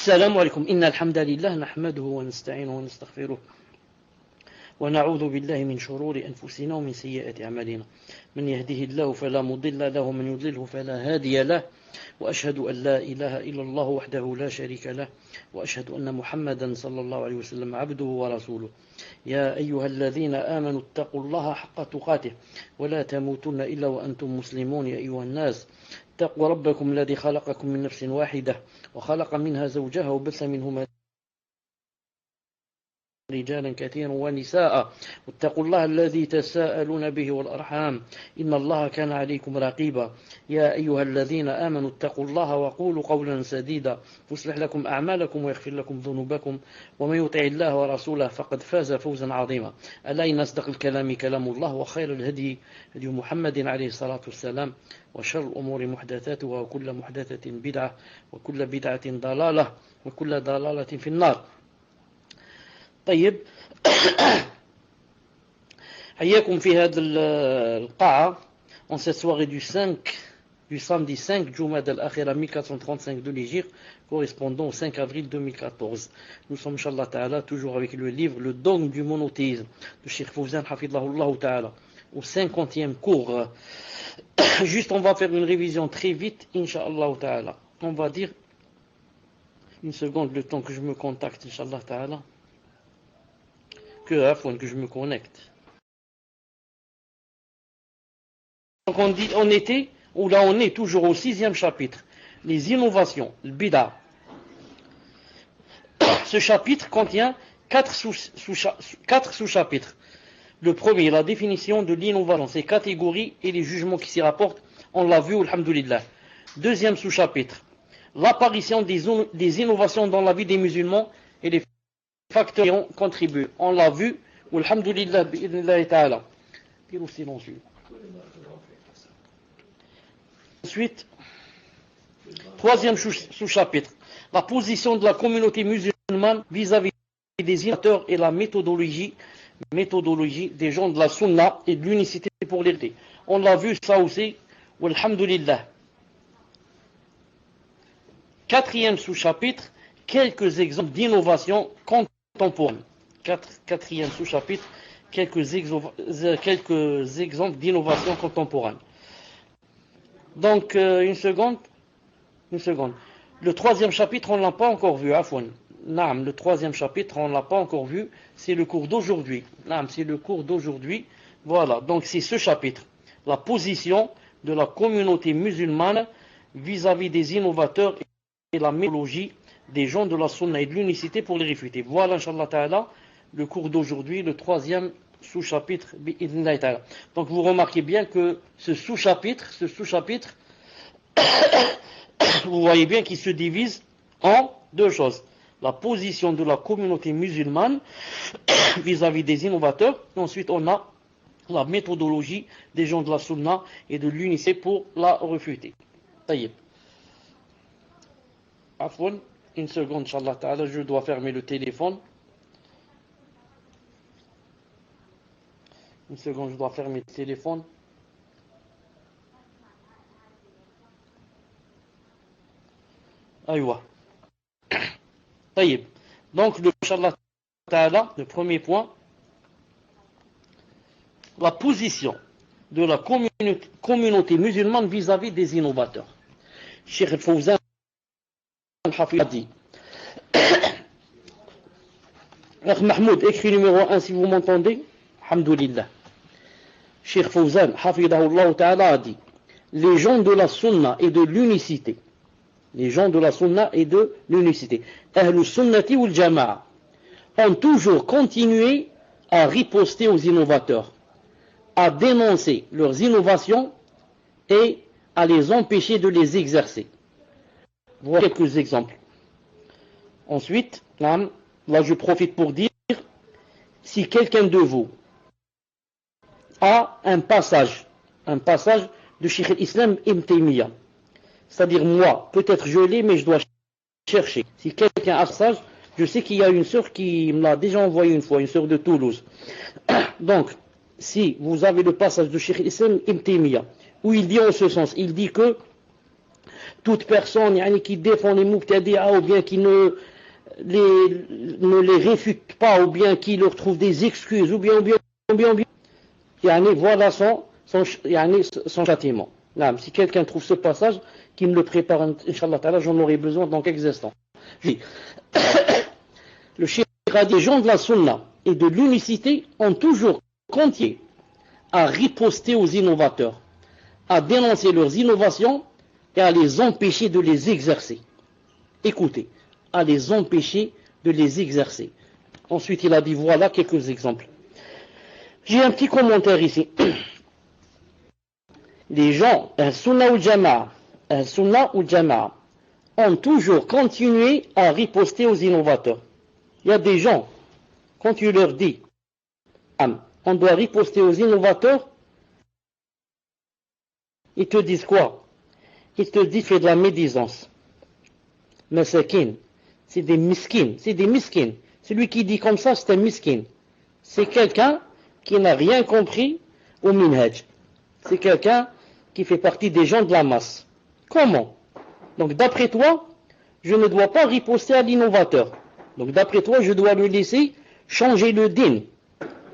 السلام عليكم. إن الحمد لله نحمده ونستعينه ونستغفره ونعوذ بالله من شرور أنفسنا ومن سيئات أعمالنا. من يهده الله فلا مضل له ومن يضلله فلا هادي له، وأشهد أن لا إله إلا الله وحده لا شريك له، وأشهد أن محمدا صلى الله عليه وسلم عبده ورسوله. يا أيها الذين آمنوا اتقوا الله حق تقاته ولا تموتن إلا وأنتم مسلمون. يا أيها الناس اتقوا ربكم الذي خلقكم من نفس واحدة وخلق منها زوجها وبث منهما رجالا كثيرا ونساء، واتقوا الله الذي تساءلون به والأرحام إن الله كان عليكم رقيبا. يا أيها الذين آمنوا اتقوا الله وقولوا قولا سديدا يصلح لكم أعمالكم ويغفر لكم ذنوبكم، ومن يطع الله ورسوله فقد فاز فوزا عظيما. ألا إن أصدق الكلام كلام الله، وخير الهدي هدي محمد عليه الصلاة والسلام، وشر الأمور محدثاتها وكل محدثة بدعة وكل بدعة ضلالة وكل ضلالة في النار. طيب، حياكم في هذا القاعة en cette soirée du samedi 5 Jumada al-Akhira 1435 de l'Hégire, correspondant au 5 avril 2014. Nous sommes, Inch'Allah Ta'ala, toujours avec le livre Le dogme du monothéisme de Cheikh Fawzan Hafidhahullah Ta'ala, au 50e cours. Juste, on va faire une révision très vite, Inch'Allah Ta'ala. On va dire une seconde, le temps que je me contacte, Inch'Allah Ta'ala. Que je me connecte. Donc on était, ou là on est toujours au 6e chapitre, les innovations, le bida. Ce chapitre contient 4 sous-chapitres. Le premier, la définition de l'innovation, ses catégories et les jugements qui s'y rapportent, on l'a vu, alhamdulillah. Deuxième sous-chapitre, l'apparition des innovations dans la vie des musulmans et les facteurs qui ont contribué. On l'a vu, alhamdulillah, bi'idhnillahi ta'ala. Pire silencieux. Ensuite, troisième sous-chapitre, la position de la communauté musulmane vis-à-vis des innovateurs et la méthodologie des gens de la sunna et de l'unicité pour l'hérité. On l'a vu ça aussi, alhamdulillah. Quatrième sous-chapitre, quelques exemples d'innovation contemporaine. Quatrième sous-chapitre, quelques exemples d'innovation contemporaine. Donc, une seconde. Le troisième chapitre, on ne l'a pas encore vu. Afwan. Naam, le troisième chapitre, on ne l'a pas encore vu. C'est le cours d'aujourd'hui. Naam, c'est le cours d'aujourd'hui. Voilà, donc c'est ce chapitre. La position de la communauté musulmane vis-à-vis des innovateurs et la méthodologie des gens de la sunna et de l'unicité pour les réfuter. Voilà, Inch'Allah Ta'ala, le cours d'aujourd'hui, le troisième sous-chapitre, bi'idhnillahi ta'ala. Donc vous remarquez bien que ce sous-chapitre, vous voyez bien qu'il se divise en deux choses. La position de la communauté musulmane vis-à-vis des innovateurs. Et ensuite, on a la méthodologie des gens de la sunna et de l'unicité pour la refuter. Taïeb. Afwan, une seconde, Inch'Allah Ta'ala, je dois fermer le téléphone. Une seconde, je dois fermer le téléphone. Aïwa. Taïeb. Donc, Inch'Allah Ta'ala, le premier point, la position de la communauté musulmane vis-à-vis des innovateurs. Cheikh Fawzan a dit. Mahmoud, écrit numéro 1 si vous m'entendez. Alhamdulillah. Cheikh Fawzan, hafidahullah ta'ala, a dit: les gens de la sunna et de l'unicité, Ahlus sunnati wal jama'a, ont toujours continué à riposter aux innovateurs, à dénoncer leurs innovations et à les empêcher de les exercer. Voilà quelques exemples. Ensuite, là je profite pour dire, si quelqu'un de vous a un passage de Cheikh al-Islam Ibn Taymiyyah, c'est-à-dire moi, peut-être je l'ai, mais je dois chercher. Si quelqu'un a un passage, je sais qu'il y a une sœur qui me l'a déjà envoyé une fois, une sœur de Toulouse. Donc, si vous avez le passage de Cheikh al-Islam Ibn Taymiyyah, où il dit en ce sens, il dit que toute personne qui défend les Muqtadi'a ou bien qui ne les réfute pas ou bien qui leur trouve des excuses ou bien voilà son châtiment. Là, si quelqu'un trouve ce passage, qu'il me le prépare, Inch'Allah Ta'ala, j'en aurai besoin dans quelques instants. Le Cheikh a dit, les gens de la Sunna et de l'unicité ont toujours continué à riposter aux innovateurs, à dénoncer leurs innovations et à les empêcher de les exercer. Écoutez, à les empêcher de les exercer. Ensuite, il a dit, voilà quelques exemples. J'ai un petit commentaire ici. Les gens, Sunnah ou Jama'a, ont toujours continué à riposter aux innovateurs. Il y a des gens, quand tu leur dis, on doit riposter aux innovateurs, ils te disent quoi? Ils te disent, fais de la médisance. Masakin, c'est des miskines. Celui qui dit comme ça, c'est un miskin. C'est quelqu'un qui n'a rien compris au minhaj. C'est quelqu'un qui fait partie des gens de la masse. Comment? Donc d'après toi, je ne dois pas riposter à l'innovateur. Donc d'après toi, je dois le laisser changer le din.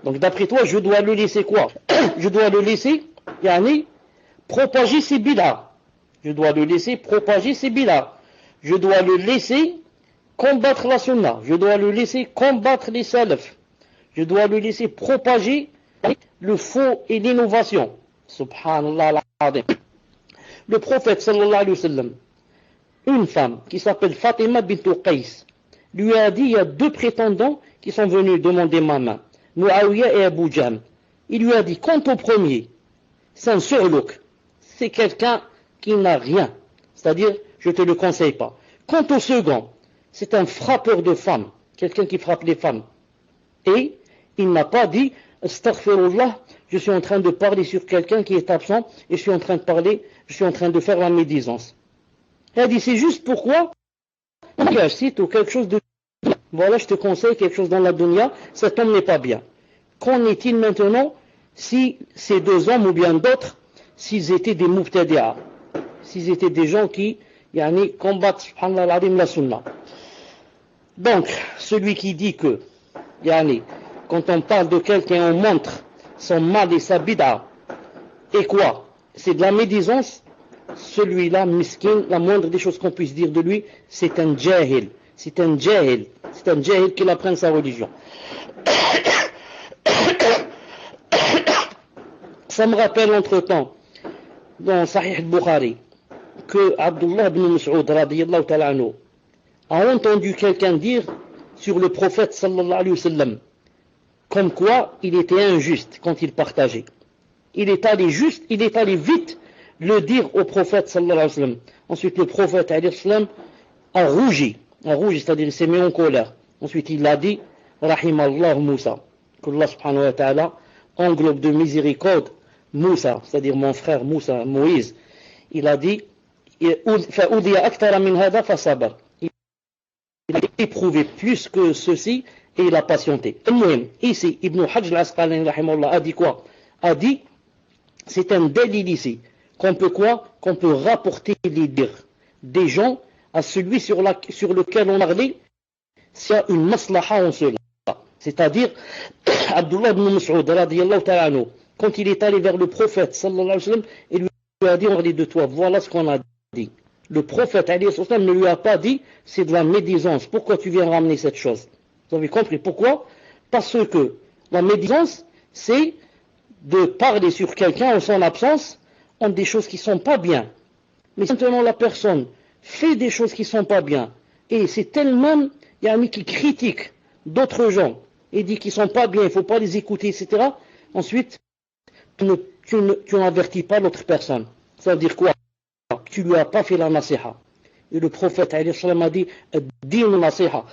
Donc d'après toi, je dois le laisser quoi? Je dois le laisser, propager ses bid'ah. Je dois le laisser propager ses bid'ah. Je dois le laisser combattre la sunna. Je dois le laisser combattre les salafs. Je dois le laisser propager le faux et l'innovation. Subhanallah al-Azim. Le prophète sallallahu alayhi wa sallam, une femme qui s'appelle Fatima bint Qais, lui a dit, il y a deux prétendants qui sont venus demander ma main, Muawiyah et Abu Jahm. Il lui a dit, quant au premier, c'est un surlouk, c'est quelqu'un qui n'a rien, c'est-à-dire, je ne te le conseille pas. Quant au second, c'est un frappeur de femmes, quelqu'un qui frappe les femmes. Et il n'a pas dit, astaghfirullah, je suis en train de parler sur quelqu'un qui est absent et je suis en train de faire la médisance. Il a dit, c'est juste pourquoi un site ou quelque chose de... Voilà, je te conseille quelque chose dans la dunya, cet homme n'est pas bien. Qu'en est-il maintenant si ces deux hommes ou bien d'autres, s'ils étaient des Muqtadi'a, s'ils étaient des gens qui combattent, subhanallah, la sunna. Donc, celui qui dit que, quand on parle de quelqu'un, on montre son mal et sa bid'a, et quoi? C'est de la médisance. Celui-là, miskin, la moindre des choses qu'on puisse dire de lui, c'est un jahil. C'est un jahil qui apprend sa religion. Ça me rappelle entre-temps, dans Sahih al-Bukhari, que Abdullah ibn Mas'ud, radiyallahu ta'ala anhu, a entendu quelqu'un dire sur le prophète sallallahu alayhi wa sallam, comme quoi il était injuste quand il partageait. Il est allé vite le dire au prophète sallallahu alayhi wa sallam. Ensuite le prophète alayhi wa sallam a rougi, c'est-à-dire il s'est mis en colère. Ensuite il a dit, Rahimallah Moussa, qu'Allah subhanahu wa ta'ala englobe de miséricorde Moussa, c'est-à-dire mon frère Moussa, Moïse. Il a dit, il a éprouvé plus que ceci et il a patienté. Ici, Ibn Hajj al-Asqalani a dit quoi? A dit, c'est un délit ici, qu'on peut rapporter les dires des gens à celui sur lequel on parlait, s'il y a une maslaha en cela. C'est-à-dire, Abdullah ibn Mas'ud, radiyallahu ta'ala anhu, quand il est allé vers le prophète, sallallahu alayhi wa sallam, il lui a dit, on parlait de toi, voilà ce qu'on a dit. Le prophète, alayhi wa sallam, ne lui a pas dit, c'est de la médisance, pourquoi tu viens ramener cette chose? Vous avez compris pourquoi? Parce que la médisance, c'est de parler sur quelqu'un en son absence, en des choses qui ne sont pas bien. Mais maintenant la personne fait des choses qui ne sont pas bien, et c'est tellement, il y a un ami qui critique d'autres gens, et dit qu'ils ne sont pas bien, il ne faut pas les écouter, etc. Ensuite, tu n'avertis pas l'autre personne. Ça veut dire quoi? Tu lui as pas fait la nasiha. Et le prophète alayhi salam a dit, din nasiha.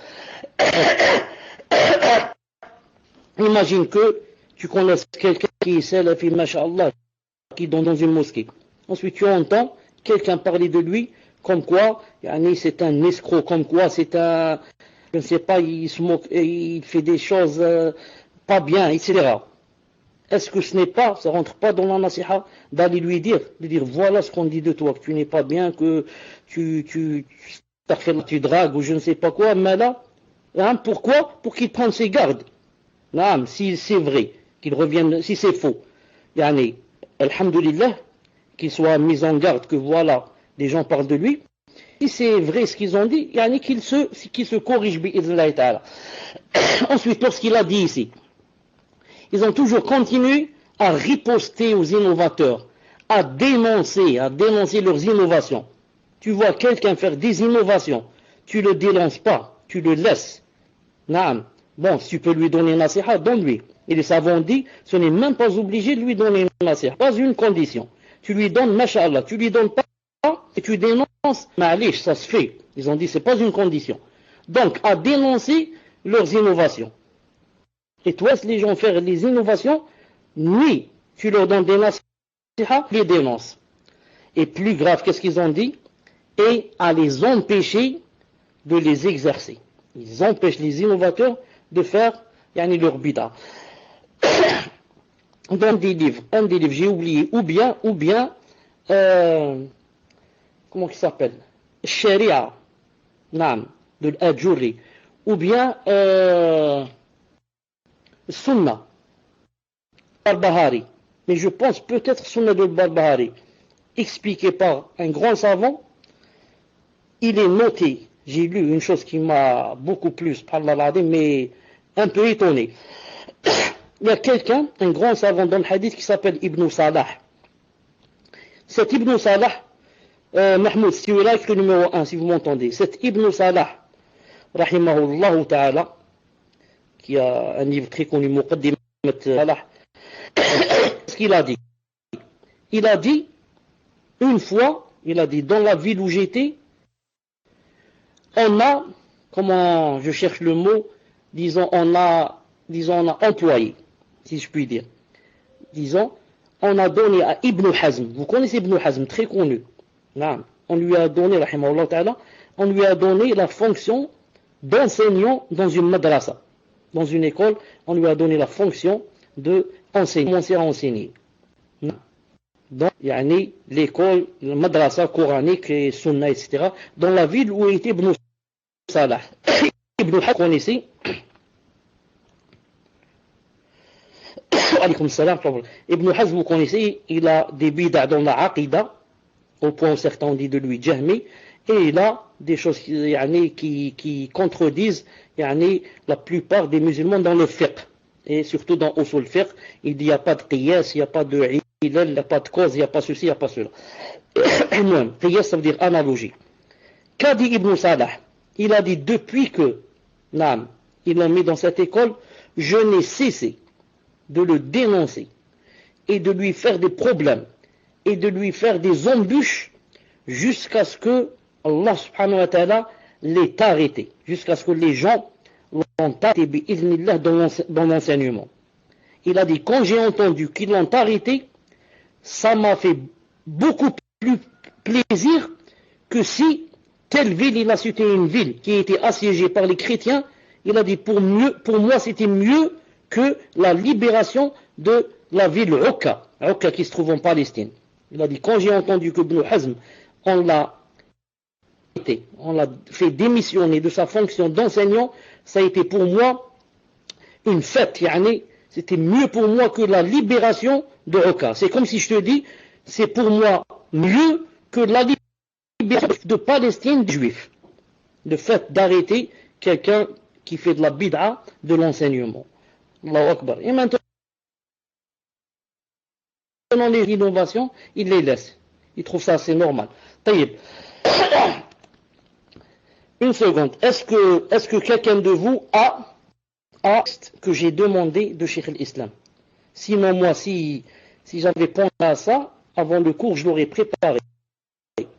Imagine que tu connais quelqu'un qui est salafi, masha'Allah, qui est dans une mosquée. Ensuite, tu entends quelqu'un parler de lui, comme quoi, c'est un escroc, comme quoi c'est un, je ne sais pas, il se moque, il fait des choses pas bien, etc. Est-ce que ce n'est pas, ça rentre pas dans la nasiha d'aller lui dire, de dire voilà ce qu'on dit de toi, que tu n'es pas bien, que tu dragues ou je ne sais pas quoi, mais là, hein, pourquoi? Pour qu'il prenne ses gardes. Non, si c'est vrai, qu'il revienne, si c'est faux. Yani, alhamdulillah, qu'il soit mis en garde que voilà, les gens parlent de lui. Si c'est vrai ce qu'ils ont dit, yani qu'il se corrige, bi'idhnillahi ta'ala. Ensuite, lorsqu'il a dit ici, ils ont toujours continué à riposter aux innovateurs, à dénoncer leurs innovations. Tu vois quelqu'un faire des innovations, tu le dénonces pas, tu le laisses. Naam. Bon, si tu peux lui donner une nasiha, donne-lui. Et les savants disent, ce n'est même pas obligé de lui donner une nasiha, pas une condition. Tu lui donnes, masha'Allah, tu lui donnes pas, et tu dénonces, ma'alish, ça se fait. Ils ont dit, c'est pas une condition. Donc, à dénoncer leurs innovations. Et toi, si les gens font les innovations, ni tu leur donnes des nasiha, les dénonces. Et plus grave, qu'est-ce qu'ils ont dit? Et à les empêcher de les exercer. Ils empêchent les innovateurs de faire leur bida. Dans des livres, un des livres, j'ai oublié, ou bien, comment il s'appelle? Sharia, naam, de l'Ajuri, ou bien Sunna, Barbahari. Mais je pense peut-être Sunna de Barbahari, expliqué par un grand savant. Il est noté, j'ai lu une chose qui m'a beaucoup plu, mais un peu étonné. Il y a quelqu'un, un grand savant dans le hadith qui s'appelle Ibn Salah. Cet Ibn Salah, Mahmoud, si vous êtes le numéro 1, si vous m'entendez, cet Ibn Salah, rahimahullah ta'ala, qui a un livre très connu, Muqaddimat Salah, ce qu'il a dit? Il a dit, une fois, il a dit, dans la ville où j'étais, on a, comment je cherche le mot, disons on a employé, si je puis dire. Disons, on a donné à Ibn Hazm, vous connaissez Ibn Hazm, très connu. Non, on lui a donné, rahimahullah ta'ala, on lui a donné la fonction d'enseignant dans une madrasa. Dans une école, on lui a donné la fonction d'enseigner, commencer à enseigner. Non. Donc, yani, l'école, la madrasa coranique et sunna, etc., dans la ville où était Ibn Salah. Ibn Hazm, vous connaissez? Ibn Hazm, vous connaissez, il a des bid'a dans la aqida, au point où certains ont dit de lui Jahmi, et il a des choses qui contredisent la plupart des musulmans dans le fiqh, et surtout dans usul fiqh. Il dit il n'y a pas de qiyas, il n'y a pas de ilal, il n'y a pas de cause, il n'y a pas ceci, il n'y a pas cela. Qiyas, ça veut dire analogie. Qu'a dit Ibn Salah? Il a dit depuis que il l'a mis dans cette école, je n'ai cessé de le dénoncer et de lui faire des problèmes et de lui faire des embûches jusqu'à ce que Allah subhanahu wa ta'ala l'ait arrêté, jusqu'à ce que les gens l'ont arrêté bi'idhnillah dans l'enseignement. Il a dit, quand j'ai entendu qu'ils l'ont arrêté, ça m'a fait beaucoup plus plaisir que si telle ville, il a cité une ville qui a été assiégée par les chrétiens. Il a dit, pour moi c'était mieux que la libération de la ville Uqqa qui se trouve en Palestine. Il a dit, quand j'ai entendu que Ibn Hazm, on l'a fait démissionner de sa fonction d'enseignant, ça a été pour moi une fête, c'était mieux pour moi que la libération de Uqqa. C'est comme si je te dis, c'est pour moi mieux que la libération de Palestine des Juifs. Le fait d'arrêter quelqu'un qui fait de la bid'a de l'enseignement. Allahu Akbar. Et maintenant, les innovations, il les laisse. Il trouve ça assez normal. Taïb. Une seconde. Est-ce que quelqu'un de vous a que j'ai demandé de Cheikh l'Islam? Sinon, moi, si j'avais pensé à ça, avant le cours, je l'aurais préparé.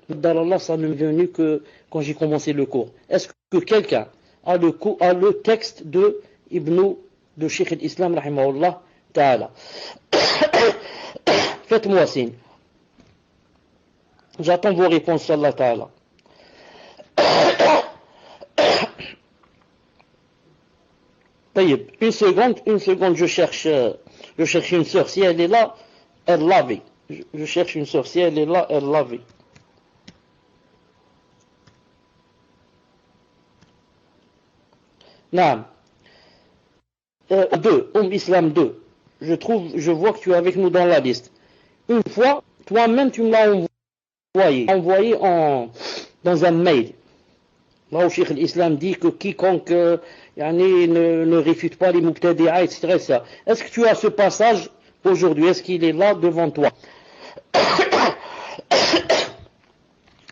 D'Allah, ça ne m'est venu que quand j'ai commencé le cours. Est-ce que quelqu'un a le texte de Cheikh l'Islam, rahimahullah ta'ala? Faites-moi signe. J'attends vos réponses, Allah ta'ala. Une seconde, je cherche Je cherche une sœur, si elle est là, elle l'avait. Je cherche une sœur, si elle est là, elle l'avait. Naam. 2, Islam 2. Je vois que tu es avec nous dans la liste. Une fois, toi-même, tu me l'as envoyé dans un mail. Là où Cheikh l'Islam dit que quiconque ne réfute pas les mubtadi'a, etc. Est-ce que tu as ce passage aujourd'hui? Est-ce qu'il est là devant toi?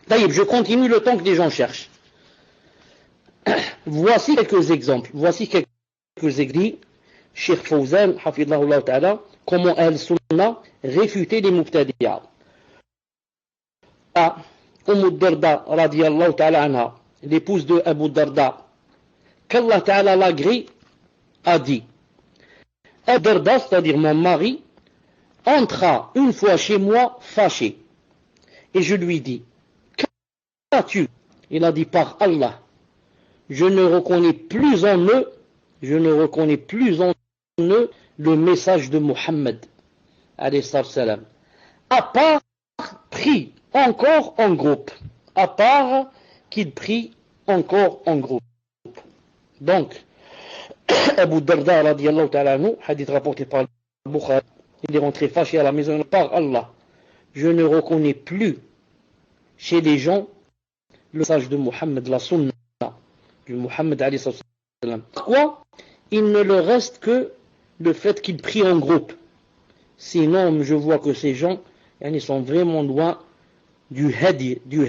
Taïb, je continue le temps que les gens cherchent. Voici quelques exemples. Cheikh Fawzan, hafidhahullah ta'ala, comment Al-Sunnah réfutait les mubtadi'a. Darda, radiyallahu ta'ala anha, l'épouse de Abu Darda, qu'Allah ta'ala l'agrée, a dit, Abu Darda, c'est-à-dire mon mari, entra une fois chez moi fâché. Et je lui dis, qu'as-tu? Il a dit, par Allah, je ne reconnais plus en eux le message de Muhammad, alayhi salam, à part pris encore en groupe, qu'il prie encore en groupe. Donc, Abu Darda, radiyallahu ta'ala anhu, hadith rapporté par Bukhari, il est rentré fâché à la maison par Allah. Je ne reconnais plus chez les gens le message de Muhammad, la sunna du Muhammad alayhi salam. Pourquoi? Il ne leur reste que le fait qu'ils prient en groupe. Sinon, je vois que ces gens, ils sont vraiment loin du hadi du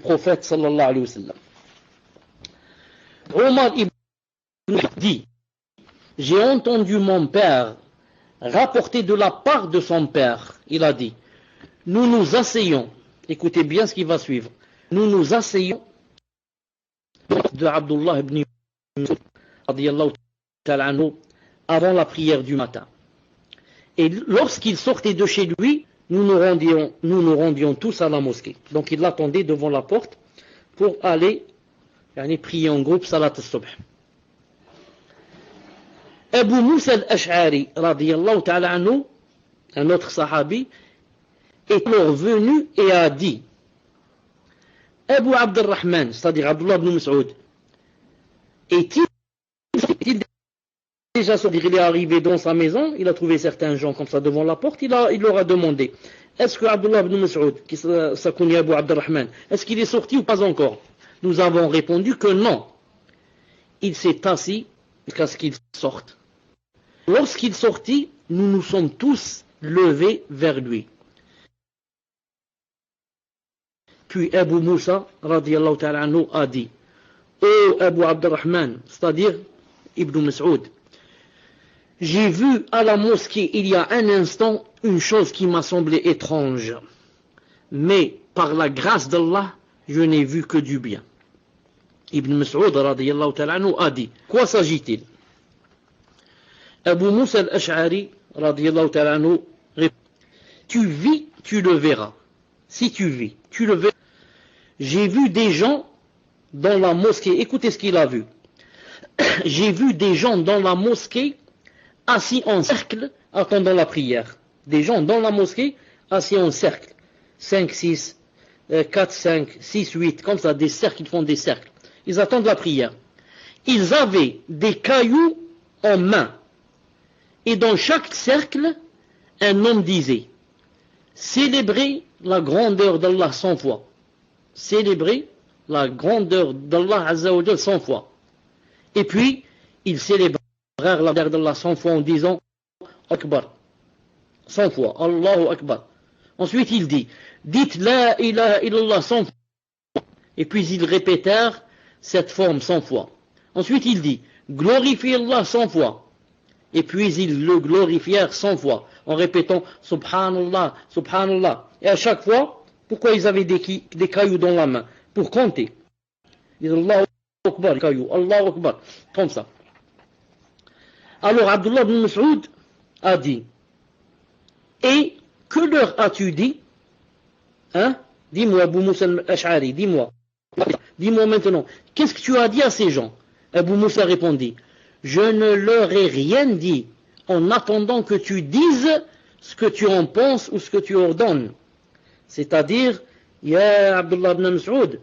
prophète sallallahu alayhi wa sallam. Omar ibn dit, j'ai entendu mon père rapporter de la part de son père. Il a dit, nous nous asseyons, écoutez bien ce qui va suivre, nous nous asseyons de Abdullah ibn radiyallahu ta'ala anhu avant la prière du matin. Et lorsqu'il sortait de chez lui, nous nous rendions tous à la mosquée. Donc il l'attendait devant la porte pour aller prier en groupe salat al-subh. Abu Musa al-Ash'ari, radiyallahu ta'ala anhu, un autre sahabi, est alors venu et a dit, Abu Abdurrahman, c'est-à-dire Abdullah ibn Mas'ud, est-il déjà sorti? Il est arrivé dans sa maison, il a trouvé certains gens comme ça devant la porte, il leur a demandé, est-ce que Abdullah ibn Mas'ud, qui s'appelle Abu Abdurrahman, est-ce qu'il est sorti ou pas encore? Nous avons répondu que non. Il s'est assis jusqu'à ce qu'il sorte. Lorsqu'il sortit, nous nous sommes tous levés vers lui. Puis Abu Musa, radiyallahu ta'ala anhu, a dit, ô Abu Abdurrahman, c'est-à-dire Ibn Mas'ud, j'ai vu à la mosquée il y a un instant une chose qui m'a semblé étrange, mais par la grâce d'Allah, je n'ai vu que du bien. Ibn Mas'ud, radiyallahu ta'ala anhu, a dit, quoi s'agit-il? Abu Musa al-Ash'ari, radiyallahu ta'ala anhu, répond, tu vis, tu le verras. Si tu vis, tu le verras. J'ai vu des gens dans la mosquée, écoutez ce qu'il a vu. J'ai vu des gens dans la mosquée assis en cercle attendant la prière. Des gens dans la mosquée assis en cercle. 5, 6, 4, 5, 6, 8, comme ça, des cercles, ils font des cercles. Ils attendent la prière. Ils avaient des cailloux en main. Et dans chaque cercle, un homme disait, célébrez la grandeur d'Allah 100 fois. Célébrez la grandeur d'Allah Azza wa Jal 100 fois. Et puis, ils célébrèrent la grandeur d'Allah 100 fois en disant Akbar. 100 fois. Allahu Akbar. Ensuite, il dit, dites la ilaha illallah 100 fois. Et puis, ils répétèrent cette forme 100 fois. Ensuite, il dit, glorifiez Allah 100 fois. Et puis, ils le glorifièrent 100 fois, en répétant Subhanallah, Subhanallah. Et à chaque fois, pourquoi ils avaient des cailloux dans la main? Pour compter. Ils disent Allahu Akbar, cailloux, Allahu Akbar. Comme ça. Alors, Abdullah ibn Mas'ud a dit, et que leur as-tu dit? Hein? Dis-moi, Abu Musa al-Ash'ari, dis-moi. Dis-moi maintenant, qu'est-ce que tu as dit à ces gens? Abu Musa répondit, je ne leur ai rien dit, en attendant que tu dises ce que tu en penses ou ce que tu ordonnes. C'est-à-dire, Ya Abdullah ibn Mas'ud,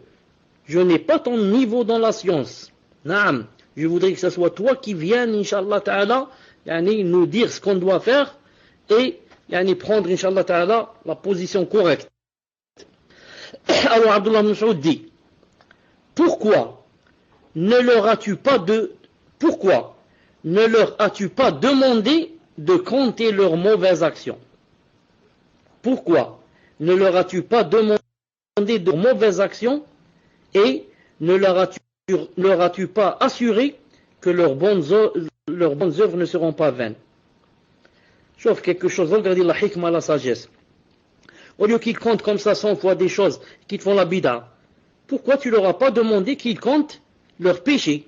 je n'ai pas ton niveau dans la science. Naam, je voudrais que ce soit toi qui viennes, Inch'Allah Ta'ala, nous dire ce qu'on doit faire et prendre, Inch'Allah Ta'ala, la position correcte. Alors Abdullah ibn Mas'ud dit, pourquoi ne leur as-tu pas demandé de compter leurs mauvaises actions? Pourquoi ne leur as-tu pas demandé de mauvaises actions et ne leur as-tu pas assuré que leurs bonnes œuvres ne seront pas vaines? Sauf quelque chose, regardez la hikmah, la sagesse. Au lieu qu'ils comptent comme ça 100 fois des choses qui te font la bida, pourquoi tu leur as pas demandé qu'ils comptent leurs péchés?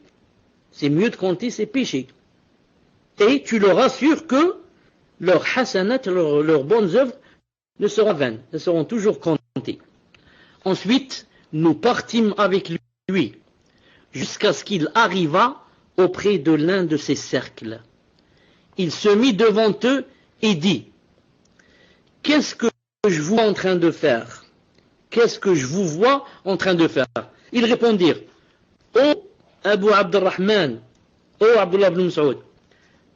C'est mieux de compter ses péchés. Et tu leur assures que leurs hasanat, leurs bonnes œuvres ne seront vaines, ne seront toujours comptées. Ensuite, nous partîmes avec lui jusqu'à ce qu'il arriva auprès de l'un de ses cercles. Il se mit devant eux et dit, qu'est-ce que je vous vois en train de faire? Qu'est-ce que je vous vois en train de faire? Ils répondirent, ô Abu Abdurrahman, ô Abdullah ibn Mas'ud,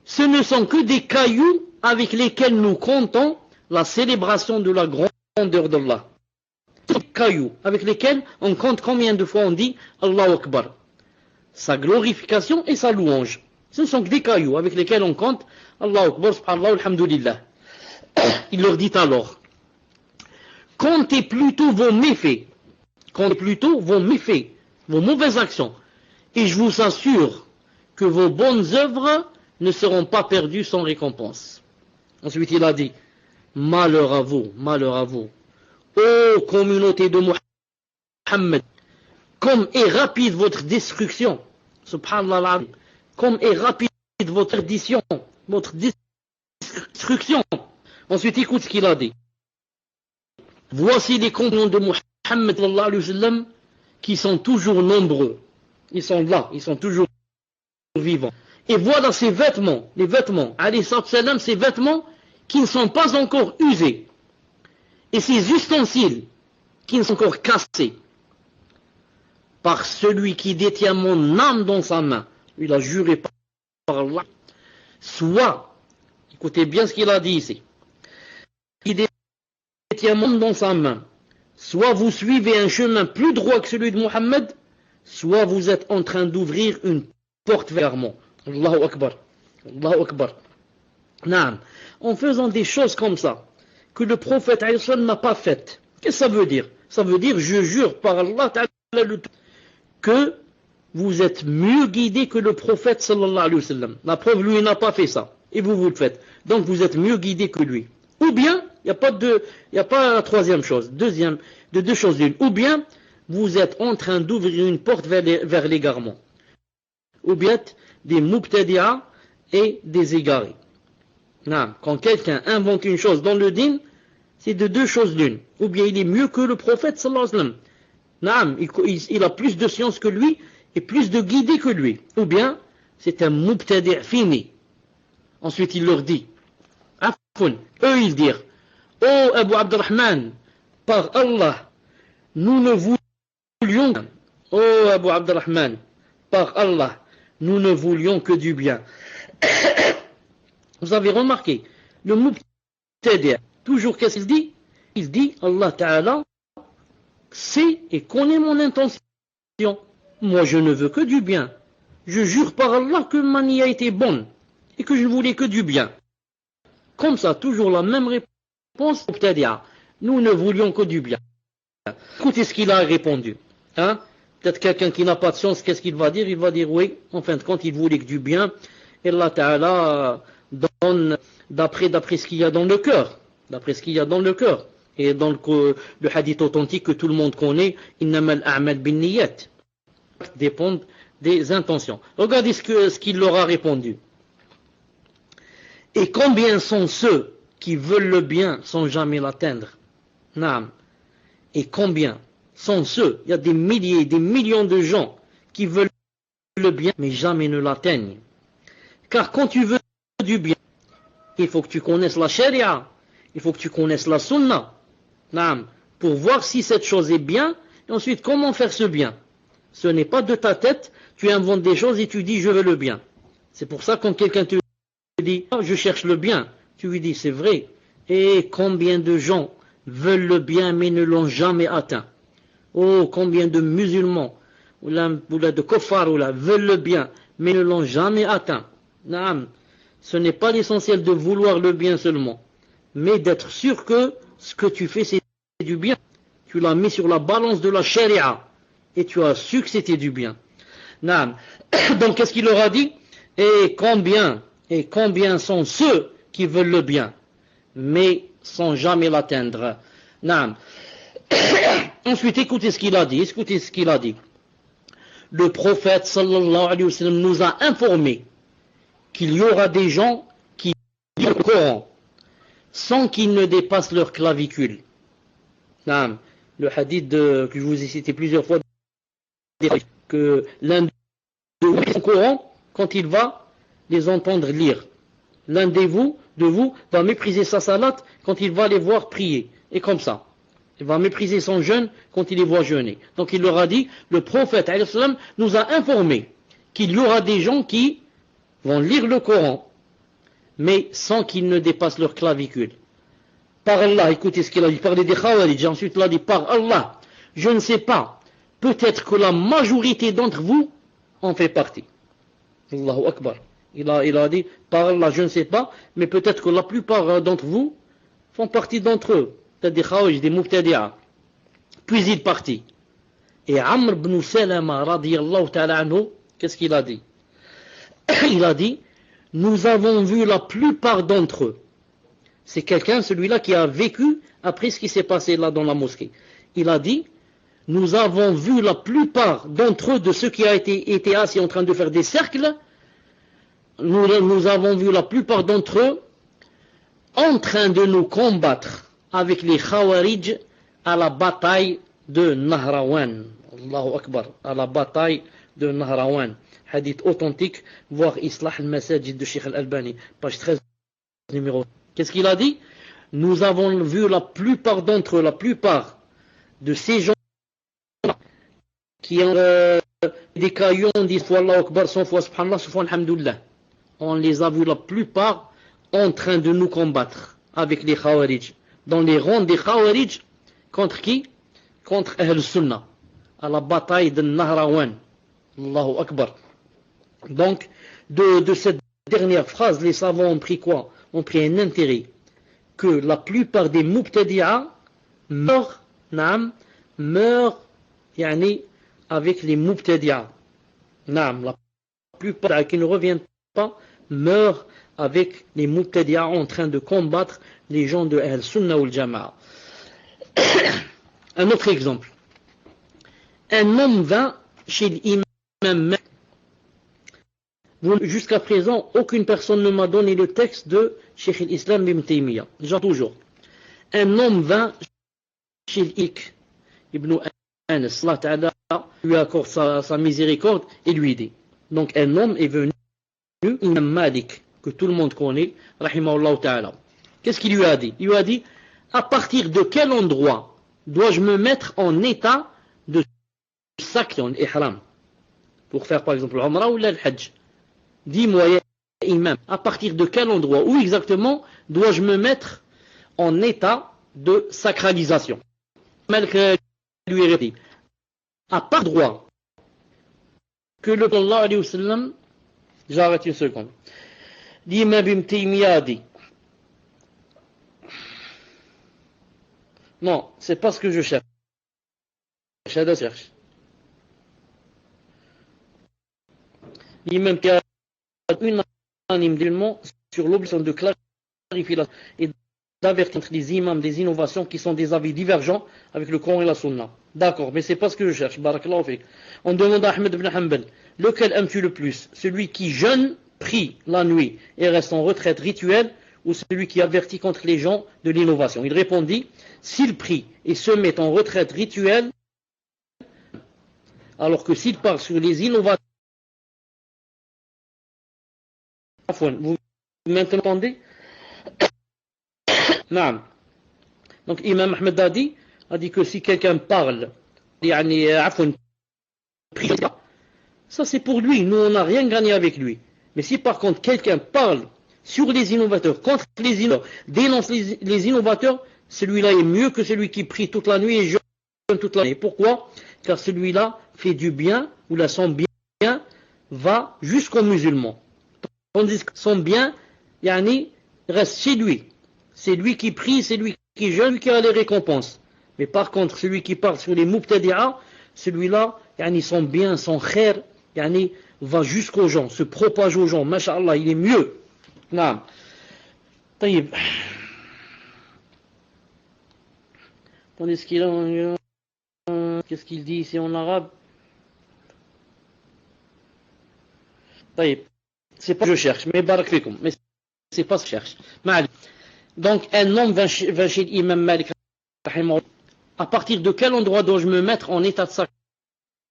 ce ne sont que des cailloux avec lesquels nous comptons la célébration de la grandeur d'Allah. Des cailloux avec lesquels on compte combien de fois on dit Allahu Akbar, sa glorification et sa louange. Ce ne sont que des cailloux avec lesquels on compte Allahu Akbar, subhanallah, alhamdulillah. Il leur dit alors, comptez plutôt vos méfaits, vos mauvaises actions, et je vous assure que vos bonnes œuvres ne seront pas perdues sans récompense. Ensuite il a dit, malheur à vous, ô communauté de Muhammad, comme est rapide votre destruction, subhanallah, comme est rapide votre perdition, votre destruction. Ensuite écoute ce qu'il a dit. Voici les compagnons de Muhammad sallallahu alayhi wa sallam qui sont toujours nombreux. Ils sont là, ils sont toujours vivants. Et voilà ces vêtements, les vêtements, alayhi salam, ces vêtements qui ne sont pas encore usés. Et ces ustensiles qui ne sont encore cassés. Par celui qui détient mon âme dans sa main. Il a juré par Allah. Soit, écoutez bien ce qu'il a dit ici. Qui détient mon âme dans sa main. Soit vous suivez un chemin plus droit que celui de Muhammad, soit vous êtes en train d'ouvrir une porte vers moi. Allahu Akbar. Allahu Akbar. Naam. En faisant des choses comme ça, que le prophète n'a pas faites. Qu'est-ce que ça veut dire? Ça veut dire, je jure par Allah que vous êtes mieux guidé que le prophète sallallahu alayhi wa sallam. La preuve, lui n'a pas fait ça. Et vous le faites. Donc vous êtes mieux guidé que lui. Ou bien, il n'y a pas la troisième chose. De deux choses l'une. Ou bien, vous êtes en train d'ouvrir une porte vers l'égarement. Ou bien, des mubtadi'a et des égarés. Non. Quand quelqu'un invente une chose dans le din, c'est de deux choses l'une. Ou bien il est mieux que le prophète sallallahu alayhi wa sallam. Il a plus de science que lui et plus de guidée que lui. Ou bien, c'est un mubtadi' fini. Ensuite, il leur dit, eux ils dirent, ô Abu Abdurrahman, par Allah, nous ne voulions, ô Abu Abdurrahman, par Allah, nous ne voulions que du bien. Vous avez remarqué, le mubtadi', toujours qu'est-ce qu'il dit? Il dit, Allah Ta'ala sait et connaît mon intention. Moi je ne veux que du bien. Je jure par Allah que ma niya était bonne et que je ne voulais que du bien. Comme ça, toujours la même réponse au mubtadi'a. Nous ne voulions que du bien. Écoutez ce qu'il a répondu. Hein? Peut-être quelqu'un qui n'a pas de science, qu'est-ce qu'il va dire? Il va dire oui, en fin de compte, il voulait que du bien. Et Allah Ta'ala donne d'après ce qu'il y a dans le cœur. D'après ce qu'il y a dans le cœur. Et dans le hadith authentique que tout le monde connaît, innamal a'mal bin niyat, dépendent des intentions. Regardez ce qu'il leur a répondu. Et combien sont ceux qui veulent le bien sans jamais l'atteindre? Naam. Et combien sont ceux, il y a des milliers, des millions de gens qui veulent le bien mais jamais ne l'atteignent. Car quand tu veux du bien, il faut que tu connaisses la charia, il faut que tu connaisses la sunna, pour voir si cette chose est bien, et ensuite comment faire ce bien. Ce n'est pas de ta tête, tu inventes des choses et tu dis je veux le bien. C'est pour ça quand quelqu'un te dit je cherche le bien, tu lui dis c'est vrai. Et combien de gens veulent le bien mais ne l'ont jamais atteint. Oh, combien de musulmans ou de kuffar veulent le bien mais ne l'ont jamais atteint. Ce n'est pas l'essentiel de vouloir le bien seulement, mais d'être sûr que ce que tu fais c'est du bien. Tu l'as mis sur la balance de la charia et tu as su que c'était du bien. Donc qu'est-ce qu'il leur a dit? Et combien sont ceux qui veulent le bien mais sans jamais l'atteindre. Ensuite, écoutez ce qu'il a dit. Le prophète sallallahu alayhi wa sallam nous a informé qu'il y aura des gens qui lisent le Coran sans qu'ils ne dépassent leur clavicule. Le hadith que je vous ai cité plusieurs fois, que l'un de vous lit le Coran quand il va les entendre lire. L'un de vous va mépriser sa salate quand il va les voir prier. Et comme ça. Il va mépriser son jeûne quand il les voit jeûner. Donc il leur a dit, le prophète nous a informé qu'il y aura des gens qui vont lire le Coran, mais sans qu'ils ne dépassent leur clavicule. Par Allah, écoutez ce qu'il a dit, parler des Khawarij, ensuite il a dit, par Allah, je ne sais pas, peut-être que la majorité d'entre vous en fait partie. Allahu Akbar. Il a dit, par Allah, je ne sais pas, mais peut-être que la plupart d'entre vous font partie d'entre eux. Peut-être des Khawarij, des Mubtadi'a. Puis il partit. Et Amr ibn Salama, radiyallahu ta'ala anhu, qu'est-ce qu'il a dit? Il a dit, nous avons vu la plupart d'entre eux. C'est quelqu'un, celui-là, qui a vécu après ce qui s'est passé là dans la mosquée. Il a dit, nous avons vu la plupart d'entre eux, de ceux qui ont été assis en train de faire des cercles, nous avons vu la plupart d'entre eux en train de nous combattre avec les Khawarij à la bataille de Nahrawan. Allahu Akbar, à la bataille de Nahrawan. Hadith authentique, voire Islah al-Masajid de Sheikh al-Albani, page 13, numéro. Qu'est-ce qu'il a dit? Nous avons vu la plupart d'entre eux, la plupart de ces gens qui ont des cailloux, on dit soit Allahu Akbar, 100 fois Subhanallah, 100 fois Alhamdulillah. On les a vus la plupart en train de nous combattre avec les Khawarij. Dans les rangs des Khawarij, contre qui? Contre Ahl Sunnah, à la bataille de Nahrawan. Allahu Akbar. Donc, de cette dernière phrase, les savants ont pris quoi? Ont pris un intérêt. Que la plupart des Mubtadi'a meurent, avec les Mubtadi'a. La plupart qui ne reviennent pas meurent avec les Mubtadi'a en train de combattre les gens de Ahl Sunnah ou le Jama'a. Un autre exemple. Un homme vint chez l'imam. Jusqu'à présent, aucune personne ne m'a donné le texte de Cheikh al-Islam ibn Taymiyyah. Genre toujours. Un homme vint chez l'Ik ibn Anas, Allah Ta'ala lui accorde sa miséricorde et lui dit. Donc un homme est venu, Imam Malik, que tout le monde connaît, rahimahullah Ta'ala. Qu'est-ce qu'il lui a dit? Il lui a dit, à partir de quel endroit dois-je me mettre en état de sacré, en ihram, pour faire par exemple l'Umrah ou le Hajj? Dis-moi, imam, à partir de quel endroit, où exactement dois-je me mettre en état de sacralisation? Malgré lui a dit, à part droit que le sallallahu alayhi wa sallam, j'arrête une seconde, l'imam Ibn Taymiyyah a dit, non, c'est pas ce que je cherche. Je cherche. L'imam qui a unanimement sur l'obligation de clarifier et d'avertir entre les imams des innovations qui sont des avis divergents avec le Coran et la Sunna. D'accord, mais c'est pas ce que je cherche. Barakallahu fik. On demande à Ahmed ibn Hanbal, lequel aimes-tu le plus? Celui qui jeûne, prie la nuit et reste en retraite rituelle, ou celui qui avertit contre les gens de l'innovation? Il répondit, s'il prie et se met en retraite rituelle, alors que s'il parle sur les innovations, vous m'entendez? Non. Donc Imam Ahmed a dit que si quelqu'un parle, ça c'est pour lui, nous on n'a rien gagné avec lui. Mais si par contre quelqu'un parle sur les innovateurs, contre les innovateurs, dénonce les innovateurs, celui-là est mieux que celui qui prie toute la nuit et jeûne toute la nuit. Pourquoi? Car celui-là fait du bien, ou là son bien va jusqu'aux musulmans. Tandis que son bien, reste chez lui. C'est lui qui prie, c'est lui qui jeûne, lui qui a les récompenses. Mais par contre, celui qui parle sur les mubtadi'a, celui-là, son bien, son khair, va jusqu'aux gens, se propage aux gens. Masha'Allah, il est mieux. Non. Taïb. Tandis qu'il a... Qu'est-ce qu'il dit ici en arabe? Taïb. C'est pas ce que je cherche, mais barak fikum. Mais c'est pas ce que je cherche. Donc, un homme va chez l'imam Malik, à partir de quel endroit dois-je me mettre en état de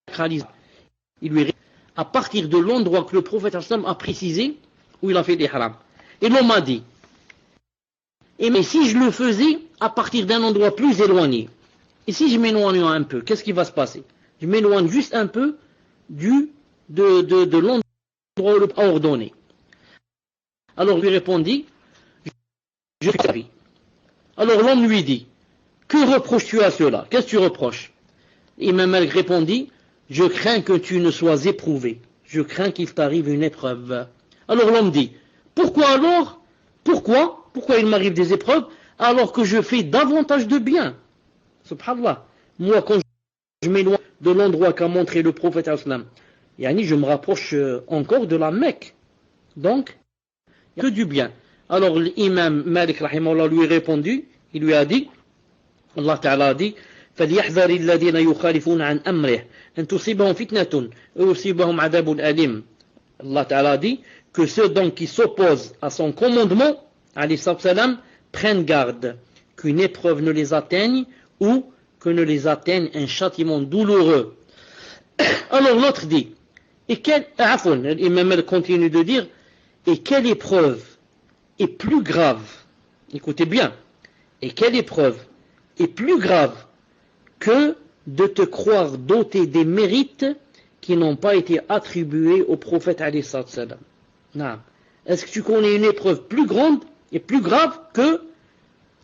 sacralisation? Il lui répond, à partir de l'endroit que le prophète a précisé, où il a fait des haram. Et l'homme a dit, mais si je le faisais à partir d'un endroit plus éloigné, et si je m'éloigne un peu, qu'est-ce qui va se passer? Je m'éloigne juste un peu de l'endroit où le a ordonné. Alors lui répondit, je fais la vie. Alors l'homme lui dit, que reproches-tu à cela? Qu'est-ce que tu reproches? Imam Malik répondit, je crains que tu ne sois éprouvé. Je crains qu'il t'arrive une épreuve. Alors l'homme dit, pourquoi alors? Pourquoi il m'arrive des épreuves alors que je fais davantage de bien? Subhanallah. Moi, quand je m'éloigne de l'endroit qu'a montré le prophète islam, je me rapproche encore de la Mecque. Donc, que du bien. Alors l'imam Malik rahimahullah lui a répondu, il lui a dit, Allah Ta'ala a dit, فَلْيَحْذَرِ الَّذِينَ يُخَالِفُونَ عَنْ أَمْرِهِ أَنْ تُصِيبَهُمْ فِتْنَةٌ أَوْ يُصِيبَهُمْ عَذَابٌ أَلِيمٌ. Allah Ta'ala a dit que ceux donc qui s'opposent à son commandement, alayhi salam, prennent garde qu'une épreuve ne les atteigne ou que ne les atteigne un châtiment douloureux. Alors l'autre dit, l'imam continue de dire, et quelle épreuve est plus grave? Écoutez bien, et quelle épreuve est plus grave que de te croire doté des mérites qui n'ont pas été attribués au prophète alayhi salam? Non. Est-ce que tu connais une épreuve plus grande et plus grave que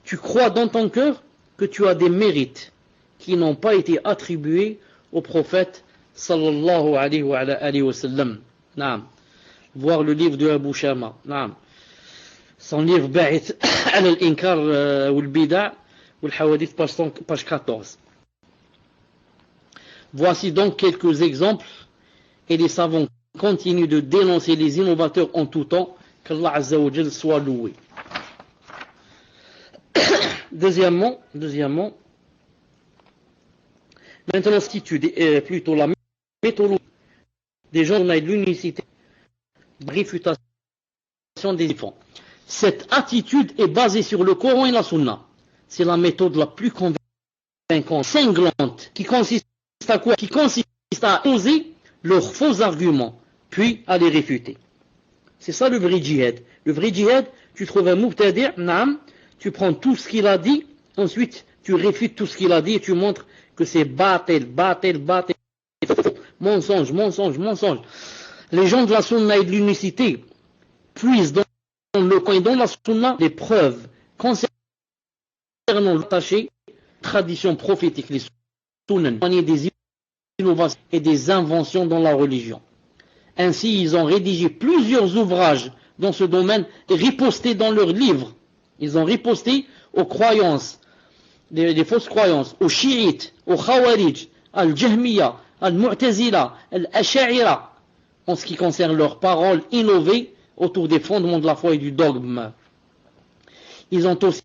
tu crois dans ton cœur que tu as des mérites qui n'ont pas été attribués au prophète sallallahu alayhi wa sallam? Non. Voir le livre de Abu Shama. Non. Son livre Ba'ith al-Inkar ou al-Bida' ou al-Hawadith, page 14. Voici donc quelques exemples, et les savants continuent de dénoncer les innovateurs en tout temps, qu'Allah Azza wa Jal soit loué. Deuxièmement, maintenant plutôt la méthodologie des gens de l'unicité, réfutation des enfants. Cette attitude est basée sur le Coran et la Sunna. C'est la méthode la plus convaincante, cinglante, qui consiste à quoi? Qui consiste à oser leurs faux arguments, puis à les réfuter. C'est ça le vrai djihad. Le vrai djihad, tu trouves un mubtadi', tu prends tout ce qu'il a dit, ensuite tu réfutes tout ce qu'il a dit et tu montres que c'est batel, mensonge. Les gens de la sunna et de l'unicité puisent dans le Coran et dans la sunna les preuves concernant l'attaché tradition prophétique, les sunan, des innovations et des inventions dans la religion. Ainsi, ils ont rédigé plusieurs ouvrages dans ce domaine et riposté dans leurs livres. Ils ont riposté aux croyances, des fausses croyances, aux chiites, aux khawarij, al-jahmiya, al-mu'tazila, al-asha'ira, en ce qui concerne leurs paroles innovées autour des fondements de la foi et du dogme. Ils ont aussi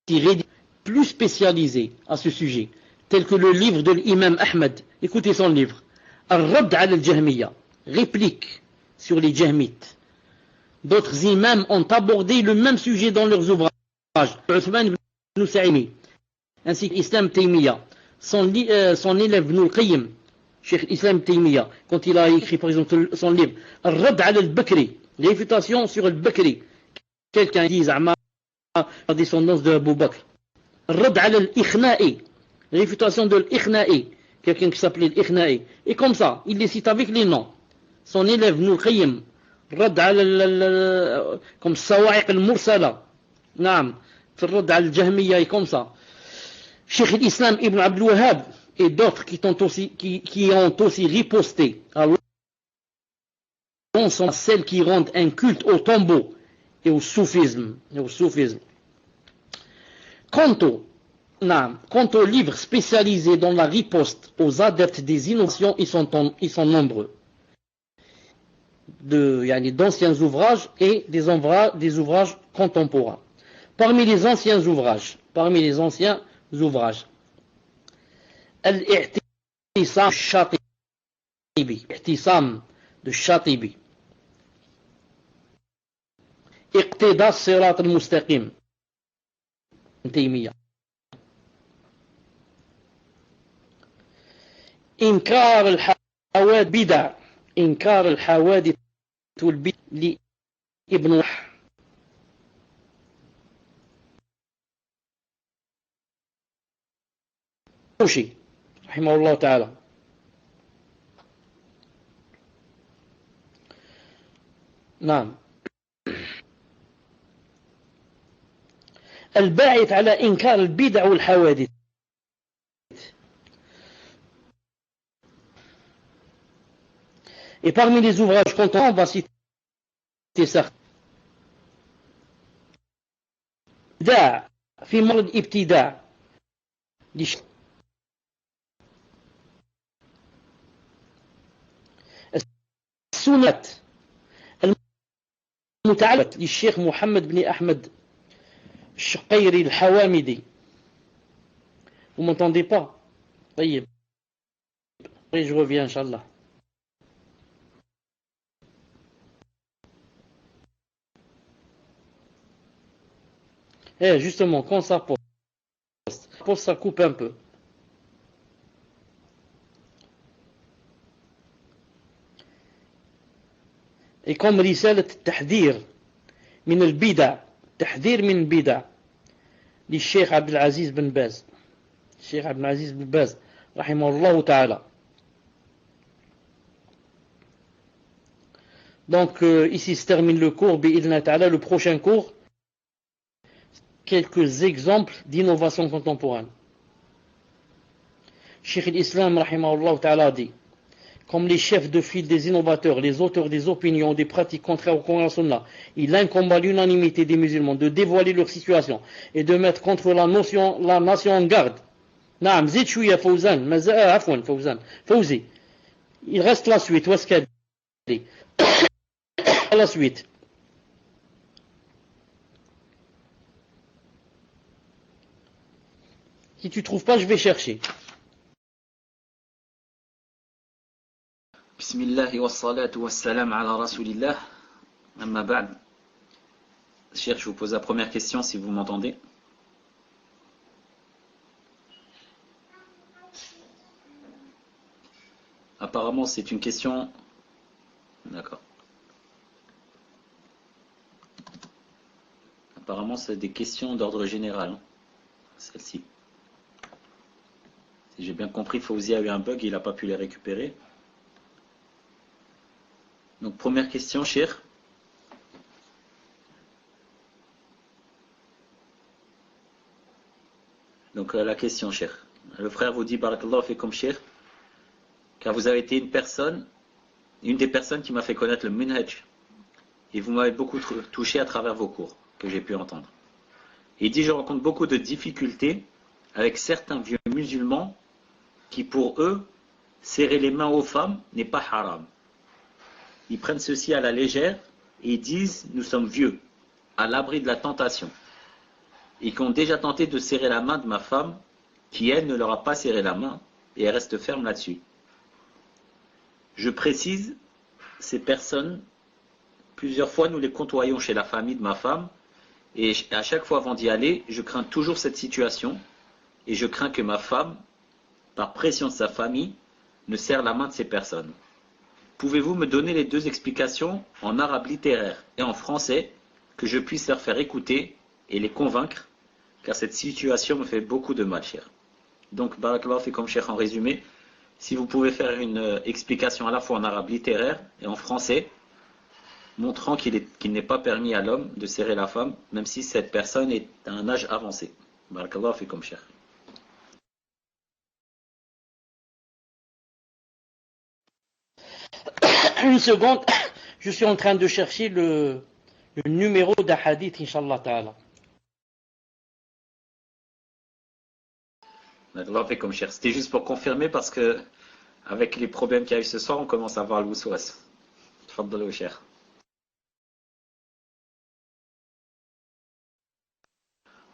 rédigé plus spécialisés à ce sujet, tels que le livre de l'imam Ahmed. Écoutez son livre, Al-Radd al-Jahmiya, réplique sur les jahmites. D'autres imams ont abordé le même sujet dans leurs ouvrages. Uthman ibn Sa'imi, ainsi qu'Islam Taymiya, son élève Ibn al-Qayyim, Cheikh Islam Taymiya, quand il a écrit par exemple son livre Al-Radd al-Bakri, réfutation sur al-Bakri. Quelqu'un dit la descendance de Abu Bakr. Rad al al-Ikhna'i, réfutation de l'Ikhna'i, quelqu'un qui s'appelait l'Ikhna'i. Et comme ça, il les cite avec les noms. Son élève, Ibn al-Qayyim, Rad al comme Sawa'iq al-Mursala, Naam, Rad al-Jahmiya et comme ça. Cheikh l'Islam Ibn Abdul Wahhab et d'autres qui ont aussi riposté. Alors, sont celles qui rendent un culte au tombeau et au soufisme. Quant aux livres spécialisés dans la riposte aux adeptes des innovations, ils sont nombreux. D'anciens ouvrages et des ouvrages contemporains. Parmi les anciens ouvrages, Al-I'tisam de Shatibi. اقتداء الصراط المستقيم تيمية. إنكار الحوادث والبدع لابن وحشي رحمه الله تعالى. نعم. الباعث على إنكار البدع والحوادث. Et parmi les ouvrages contemporains, on va citer certains. إبداع في مرض الابتداع السنة المتعلقة للشيخ محمد بن أحمد الشقيري الحوامدي. Vous m'entendez pas? طيب. Je reviens, Inch'Allah. Justement, quand ça poste, ça coupe un peu. Et comme رسالة التحذير من البدع تحذير من البدع للشيخ عبد العزيز بن باز. الشيخ عبد العزيز بن باز رحمه الله تعالى. Donc ici se termine le cours بإذن تعالى. Le prochain cours, quelques exemples d'innovation contemporaine. Cheikh l'Islam rahimahullah ta'ala dit: comme les chefs de file des innovateurs, les auteurs des opinions, des pratiques contraires au Coran et Sunna, il incombe à l'unanimité des musulmans de dévoiler leur situation et de mettre contre la nation en garde. Naam, zid chouya Fawzan, afwan Fawzan, Fawzi. Il reste la suite, où est-ce qu'elle dit? La suite. Si tu trouves pas, je vais chercher. Bismillah wa salatu wa salam ala rasulillah. Amma ba'd. Cheikh, je vous pose la première question si vous m'entendez. Apparemment, c'est une question. D'accord. Apparemment, c'est des questions d'ordre général. Hein, celle-ci. Si j'ai bien compris, Fawzi a eu un bug, il n'a pas pu les récupérer. Donc, première question, Cheikh. Donc, la question, Cheikh. Le frère vous dit, Barakallahu fikum, Cheikh, car vous avez été une des personnes qui m'a fait connaître le Minhaj. Et vous m'avez beaucoup touché à travers vos cours, que j'ai pu entendre. Il dit, je rencontre beaucoup de difficultés avec certains vieux musulmans qui, pour eux, serrer les mains aux femmes n'est pas haram. Ils prennent ceci à la légère et ils disent, nous sommes vieux, à l'abri de la tentation. Et qui ont déjà tenté de serrer la main de ma femme, qui elle ne leur a pas serré la main, et elle reste ferme là-dessus. Je précise, ces personnes, plusieurs fois nous les côtoyons chez la famille de ma femme, et à chaque fois avant d'y aller, je crains toujours cette situation, et je crains que ma femme, par pression de sa famille, ne serre la main de ces personnes. Pouvez-vous me donner les deux explications en arabe littéraire et en français que je puisse leur faire écouter et les convaincre, car cette situation me fait beaucoup de mal, cher. Donc, barakallahu fikum, cher, en résumé, si vous pouvez faire une explication à la fois en arabe littéraire et en français, montrant qu'il n'est pas permis à l'homme de serrer la femme, même si cette personne est à un âge avancé. Barakallahu fikum, cher. Une seconde, je suis en train de chercher le numéro d'un hadith, Inch'Allah Ta'ala. Barakallahu fikum, cher. C'était juste pour confirmer parce que, avec les problèmes qu'il y a eu ce soir, on commence à voir le waswas. Tfaddalou, cher.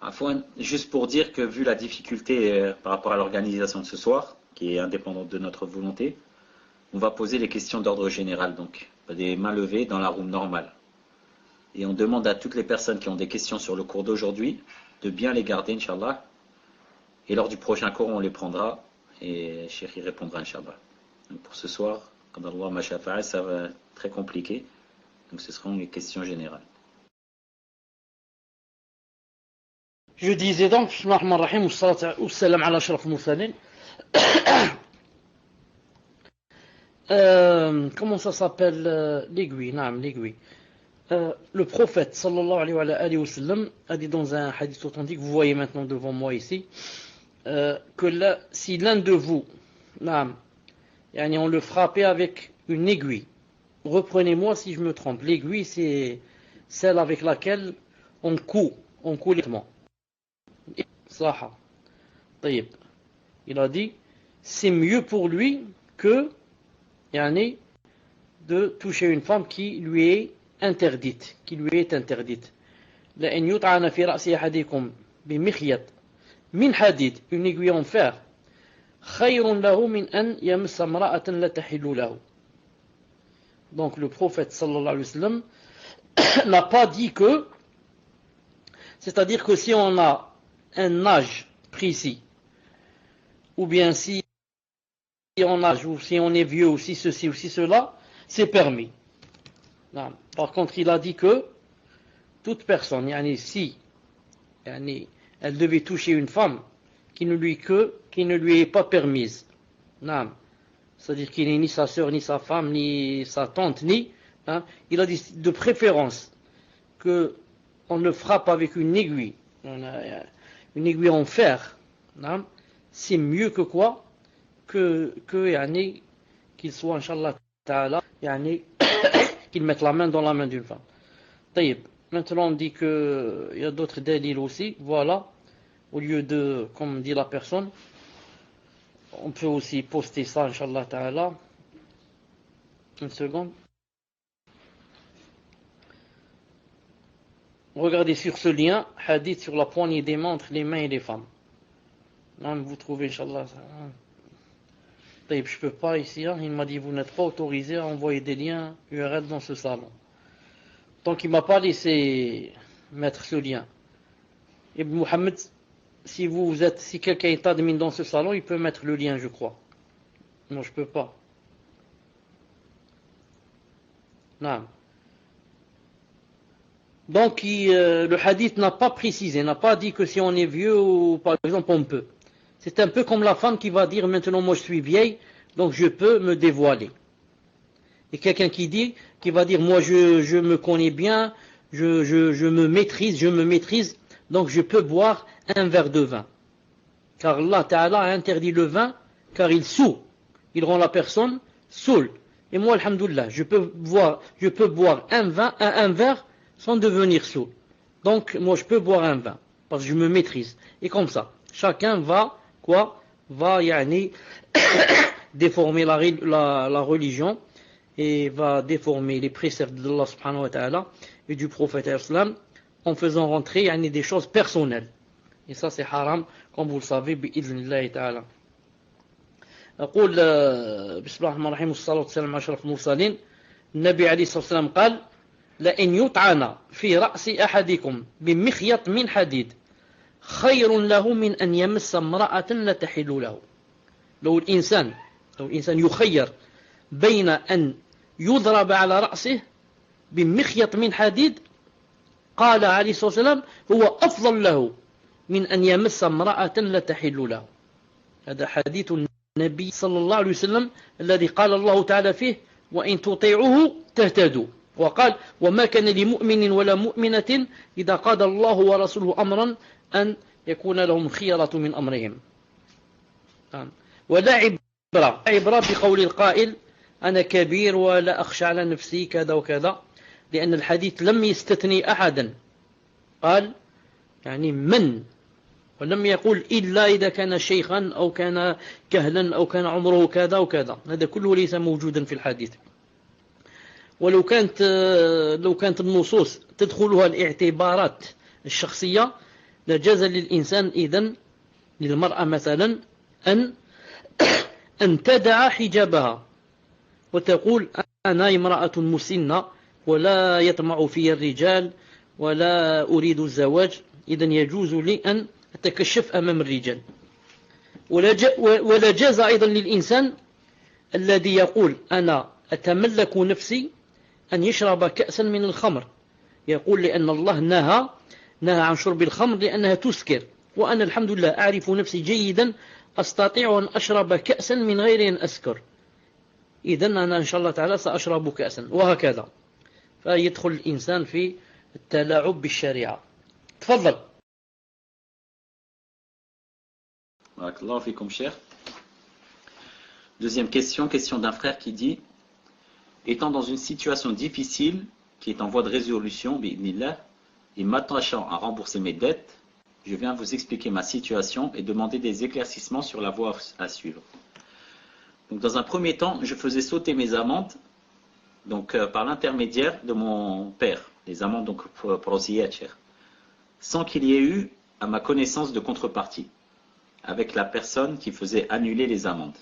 Afouane, juste pour dire que vu la difficulté par rapport à l'organisation de ce soir, qui est indépendante de notre volonté, on va poser les questions d'ordre général, donc des mains levées dans la room normale. Et on demande à toutes les personnes qui ont des questions sur le cours d'aujourd'hui de bien les garder, Inch'Allah. Et lors du prochain cours, on les prendra et Cheikh y répondra, Inch'Allah. Donc pour ce soir, quand Allah m'a shafa'a, ça va être très compliqué. Donc ce seront les questions générales. Je disais donc, Bismillahirrahmanirrahim, wassalam ala ashraf al-mursalin. Comment ça s'appelle l'aiguille, l'aiguille. Le prophète sallallahu alayhi wa sallam a dit dans un hadith authentique, vous voyez maintenant devant moi ici, que si l'un de vous, on le frappait avec une aiguille, reprenez-moi si je me trompe, l'aiguille c'est celle avec laquelle on coud les vêtements. Il a dit, c'est mieux pour lui que de toucher une femme qui lui est interdite. لأن يطعن في رأس أحدكم بمخيط من حديد, une aiguille en fer, خير له من أن يمس امرأة لا تحل له. Donc le prophète sallallahu alayhi wa sallam n'a pas dit que, c'est-à-dire que si on a un âge précis, ou bien si on a, ou si on est vieux, ou si ceci, ou si cela, c'est permis. Non. Par contre, il a dit que toute personne, si elle devait toucher une femme qui ne lui est pas permise, non. C'est-à-dire qu'il n'est ni sa sœur, ni sa femme, ni sa tante, il a dit de préférence que on le frappe avec une aiguille en fer, non. C'est mieux que quoi? Qu'il soit, Inch'Allah Ta'ala, qu'il mette la main dans la main d'une femme. Maintenant on dit qu'il y a d'autres délits aussi, voilà, au lieu de, comme dit la personne, on peut aussi poster ça, Inch'Allah Ta'ala. Une seconde. Regardez sur ce lien, hadith sur la poignée des mains entre les mains et les femmes. Non, vous trouvez, Inch'Allah, ça. Je ne peux pas ici, il m'a dit vous n'êtes pas autorisé à envoyer des liens URL dans ce salon. Donc il ne m'a pas laissé mettre ce lien. Ibn Mohamed, si quelqu'un est admin dans ce salon, il peut mettre le lien, je crois. Moi je ne peux pas. Non. Donc le hadith n'a pas précisé, n'a pas dit que si on est vieux ou par exemple on peut. C'est un peu comme la femme qui va dire maintenant moi je suis vieille, donc je peux me dévoiler. Et quelqu'un qui va dire moi je me connais bien, je me maîtrise, donc je peux boire un verre de vin. Car Allah Ta'ala a interdit le vin, car il saoule. Il rend la personne saoule. Et moi, alhamdoulilah, je peux boire un verre sans devenir saoul. Donc moi je peux boire un vin, parce que je me maîtrise. Et comme ça, chacun va déformer la religion et va déformer les préceptes d'Allah subhanahu wa ta'ala et du prophète islam en faisant rentrer des choses personnelles. Et ça c'est haram, comme vous le savez, bi'idhnillahi ta'ala. أقول بسم الله الرحمن الرحيم والصلاة والسلام على أشرف المرسلين. النبي عليه الصلاة والسلام قال لئن يطعن في رأس أحدكم بمخيط من حديد خير له من أن يمس امرأة لا تحل له. لو الإنسان يخير بين أن يضرب على رأسه بمخيط من حديد قال عليه الصلاة والسلام هو أفضل له من أن يمس امرأة لا تحل له. هذا حديث النبي صلى الله عليه وسلم الذي قال الله تعالى فيه وإن تطيعوه تهتدوا. وقال وما كان لمؤمن ولا مؤمنة إذا قضى الله ورسوله أمرا أن يكون لهم خيرة من أمرهم. ولا عبرة بقول القائل أنا كبير ولا أخشى على نفسي كذا وكذا، لأن الحديث لم يستثني أحدا، قال يعني من، ولم يقول إلا إذا كان شيخا أو كان كهلا أو كان عمره كذا وكذا. هذا كله ليس موجودا في الحديث. ولو كانت النصوص تدخلها الاعتبارات الشخصية لجاز للإنسان إذن للمرأة مثلا أن تدع حجابها وتقول أنا امرأة مسنة ولا يطمع في الرجال ولا أريد الزواج، إذن يجوز لي أن أتكشف أمام الرجال. ولا جاز أيضا للإنسان الذي يقول أنا أتملك نفسي أن يشرب كأسا من الخمر، يقول لأن الله نهى عن شرب الخمر لأنها تسكر، وأنا الحمد لله أعرف نفسي جيدا أستطيع أن أشرب كأسا من غير أن أسكر، إذن أنا إن شاء الله تعالى سأشرب كأسا، وهكذا. فيدخل الإنسان في التلاعب بالشريعة. تفضل. Barakallahu fikum, cher. Deuxième question d'un frère qui dit: étant dans une situation difficile qui est en voie de résolution, bi'idhnillah, et m'attachant à rembourser mes dettes, je viens vous expliquer ma situation et demander des éclaircissements sur la voie à suivre. Donc, dans un premier temps, je faisais sauter mes amendes par l'intermédiaire de mon père, les amendes donc prosiyat, sans qu'il y ait eu à ma connaissance de contrepartie avec la personne qui faisait annuler les amendes.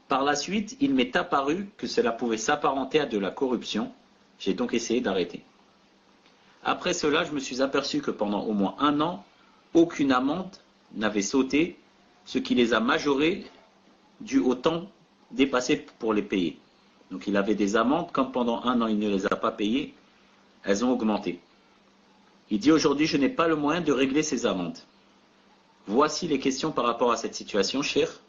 Par la suite, il m'est apparu que cela pouvait s'apparenter à de la corruption. J'ai donc essayé d'arrêter. Après cela, je me suis aperçu que pendant au moins 1 an, aucune amende n'avait sauté, ce qui les a majorées dû au temps dépassé pour les payer. Donc il avait des amendes, comme pendant 1 an il ne les a pas payées, elles ont augmenté. Il dit aujourd'hui, je n'ai pas le moyen de régler ces amendes. Voici les questions par rapport à cette situation, cher.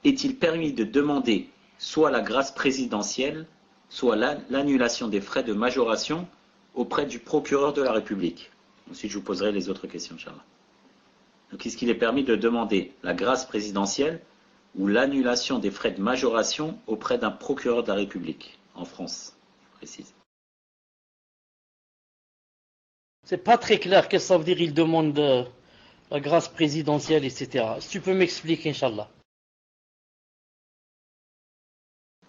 Est-il permis de demander soit la grâce présidentielle, soit l'annulation des frais de majoration auprès du procureur de la République? Ensuite, je vous poserai les autres questions, Inch'Allah. Donc, est-ce qu'il est permis de demander la grâce présidentielle ou l'annulation des frais de majoration auprès d'un procureur de la République en France, je précise. C'est pas très clair qu'est-ce que ça veut dire, il demande la grâce présidentielle, etc. Si tu peux m'expliquer, Inch'Allah.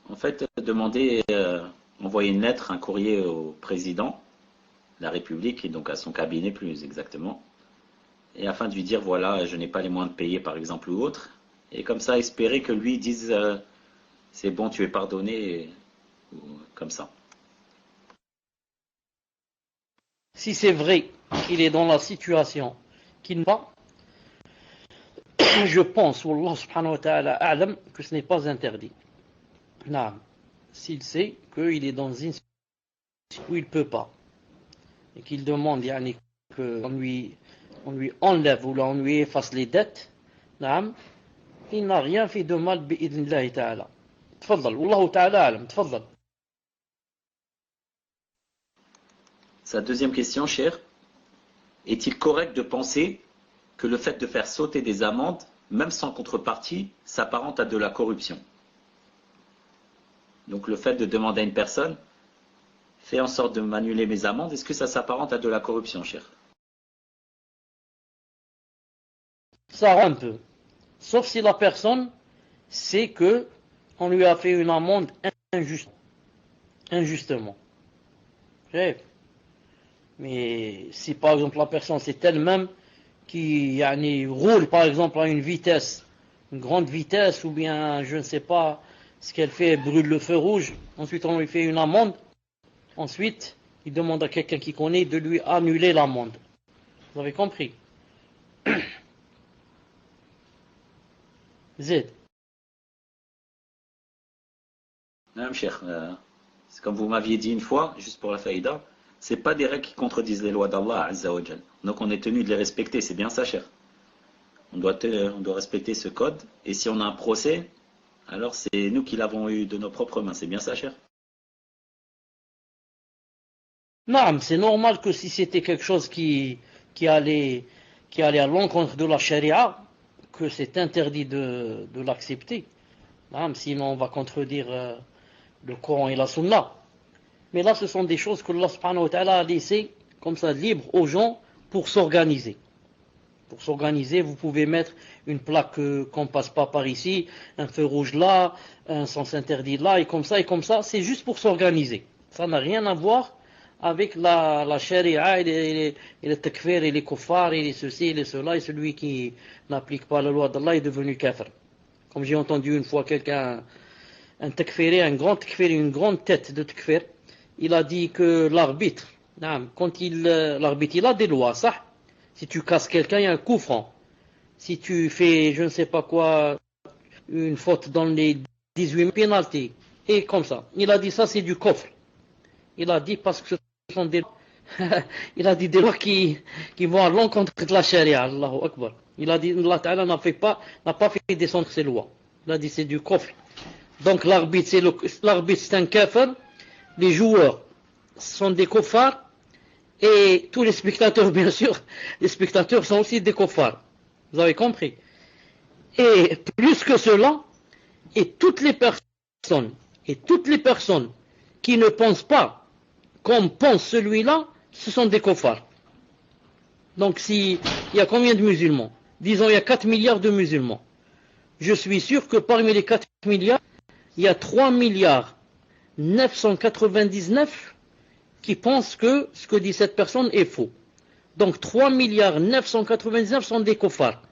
En fait, demander, envoyer une lettre, un courrier au président de la République, et donc à son cabinet plus exactement, et afin de lui dire, voilà, je n'ai pas les moyens de payer par exemple ou autre, et comme ça espérer que lui dise, c'est bon, tu es pardonné, ou comme ça. Si c'est vrai qu'il est dans la situation qu'il n'a pas, je pense, Wallah subhanahu wa ta'ala a'lam, que ce n'est pas interdit. Non. S'il sait qu'il est dans une situation où il ne peut pas, et qu'il demande qu'on lui enlève ou on lui efface les dettes, non, il n'a rien fait de mal bi'idhnillahi ta'ala. Tfaddal, Wallahu ta'ala a'lam, tfaddal. Sa deuxième question, cher, est-il correct de penser que le fait de faire sauter des amendes, même sans contrepartie, s'apparente à de la corruption? Donc le fait de demander à une personne, fais en sorte de m'annuler mes amendes, est-ce que ça s'apparente à de la corruption, cher? Ça rend un peu. Sauf si la personne sait que on lui a fait une amende injustement. Mais si par exemple la personne c'est elle-même qui roule par exemple à une vitesse, une grande vitesse, ou bien je ne sais pas ce qu'elle fait, elle brûle le feu rouge, ensuite on lui fait une amende, ensuite il demande à quelqu'un qui connaît de lui annuler l'amende. Vous avez compris? Zed. Non, cher, c'est comme vous m'aviez dit une fois, juste pour la faïda, c'est pas des règles qui contredisent les lois d'Allah Azza wa Jal. Donc on est tenu de les respecter, c'est bien ça, cher. On doit respecter ce code. Et si on a un procès, alors c'est nous qui l'avons eu de nos propres mains. C'est bien ça, cher? Non, c'est normal que si c'était quelque chose qui allait, qui allait à l'encontre de la charia, que c'est interdit de l'accepter. Non, sinon on va contredire le Coran et la Sunna. Mais là, ce sont des choses que Allah subhanahu wa ta'ala a laissées comme ça libre aux gens pour s'organiser. Pour s'organiser, vous pouvez mettre une plaque qu'on ne passe pas par ici, un feu rouge là, un sens interdit là, et comme ça, c'est juste pour s'organiser. Ça n'a rien à voir avec la charia et le takfir et les kuffars et les ceci et les cela, et celui qui n'applique pas la loi d'Allah est devenu kafir. Comme j'ai entendu une fois quelqu'un, un takfiri, un grand takfiri, une grande tête de takfir, il a dit que l'arbitre, quand l'arbitre il a des lois, ça. Si tu casses quelqu'un, il y a un coup franc. Si tu fais, je ne sais pas quoi, une faute dans les 18 pénalties, et comme ça. Il a dit ça, c'est du coffre. Il a dit parce que ce sont des il a dit des lois qui vont à l'encontre de la charia, Allahu Akbar. Il a dit, Allah Ta'ala n'a pas fait descendre ces lois. Il a dit c'est du coffre. Donc l'arbitre, c'est un kafir. Les joueurs sont des kuffars. Et tous les spectateurs, bien sûr, les spectateurs sont aussi des kuffars. Vous avez compris? Et plus que cela, et toutes les personnes qui ne pensent pas comme pense celui-là, ce sont des kuffars. Donc il y a combien de musulmans? Disons, il y a 4 milliards de musulmans. Je suis sûr que parmi les 4 milliards, il y a 3 milliards 999 qui pensent que ce que dit cette personne est faux. Donc 3 milliards 999 sont des kuffars.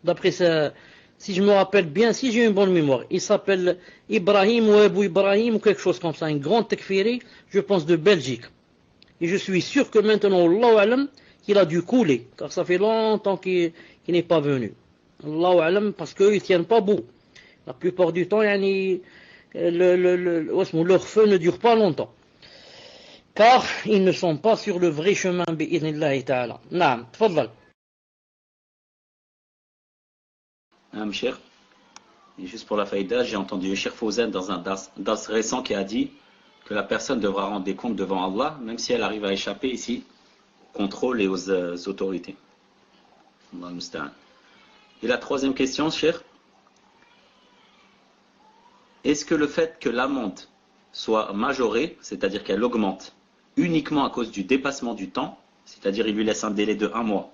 D'après ça, si je me rappelle bien, si j'ai une bonne mémoire, il s'appelle Ibrahim ou Abu Ibrahim ou quelque chose comme ça, un grand takfiri, je pense de Belgique. Et je suis sûr que maintenant, Allahu Alam, qu'il a dû couler, car ça fait longtemps qu'il n'est pas venu. Allahu Alam, parce qu'ils ne tiennent pas beau. La plupart du temps, leur feu ne dure pas longtemps. Car ils ne sont pas sur le vrai chemin, bi'idhnillahi ta'ala. Naam, tfaddal. Cher. Et juste pour la faïda, j'ai entendu Cheikh Fawzan dans un das récent qui a dit que la personne devra rendre des comptes devant Allah, même si elle arrive à échapper ici au contrôle et aux autorités. Et la troisième question, Cheikh. Est-ce que le fait que l'amende soit majorée, c'est-à-dire qu'elle augmente, uniquement à cause du dépassement du temps, c'est-à-dire il lui laisse un délai de 1 mois.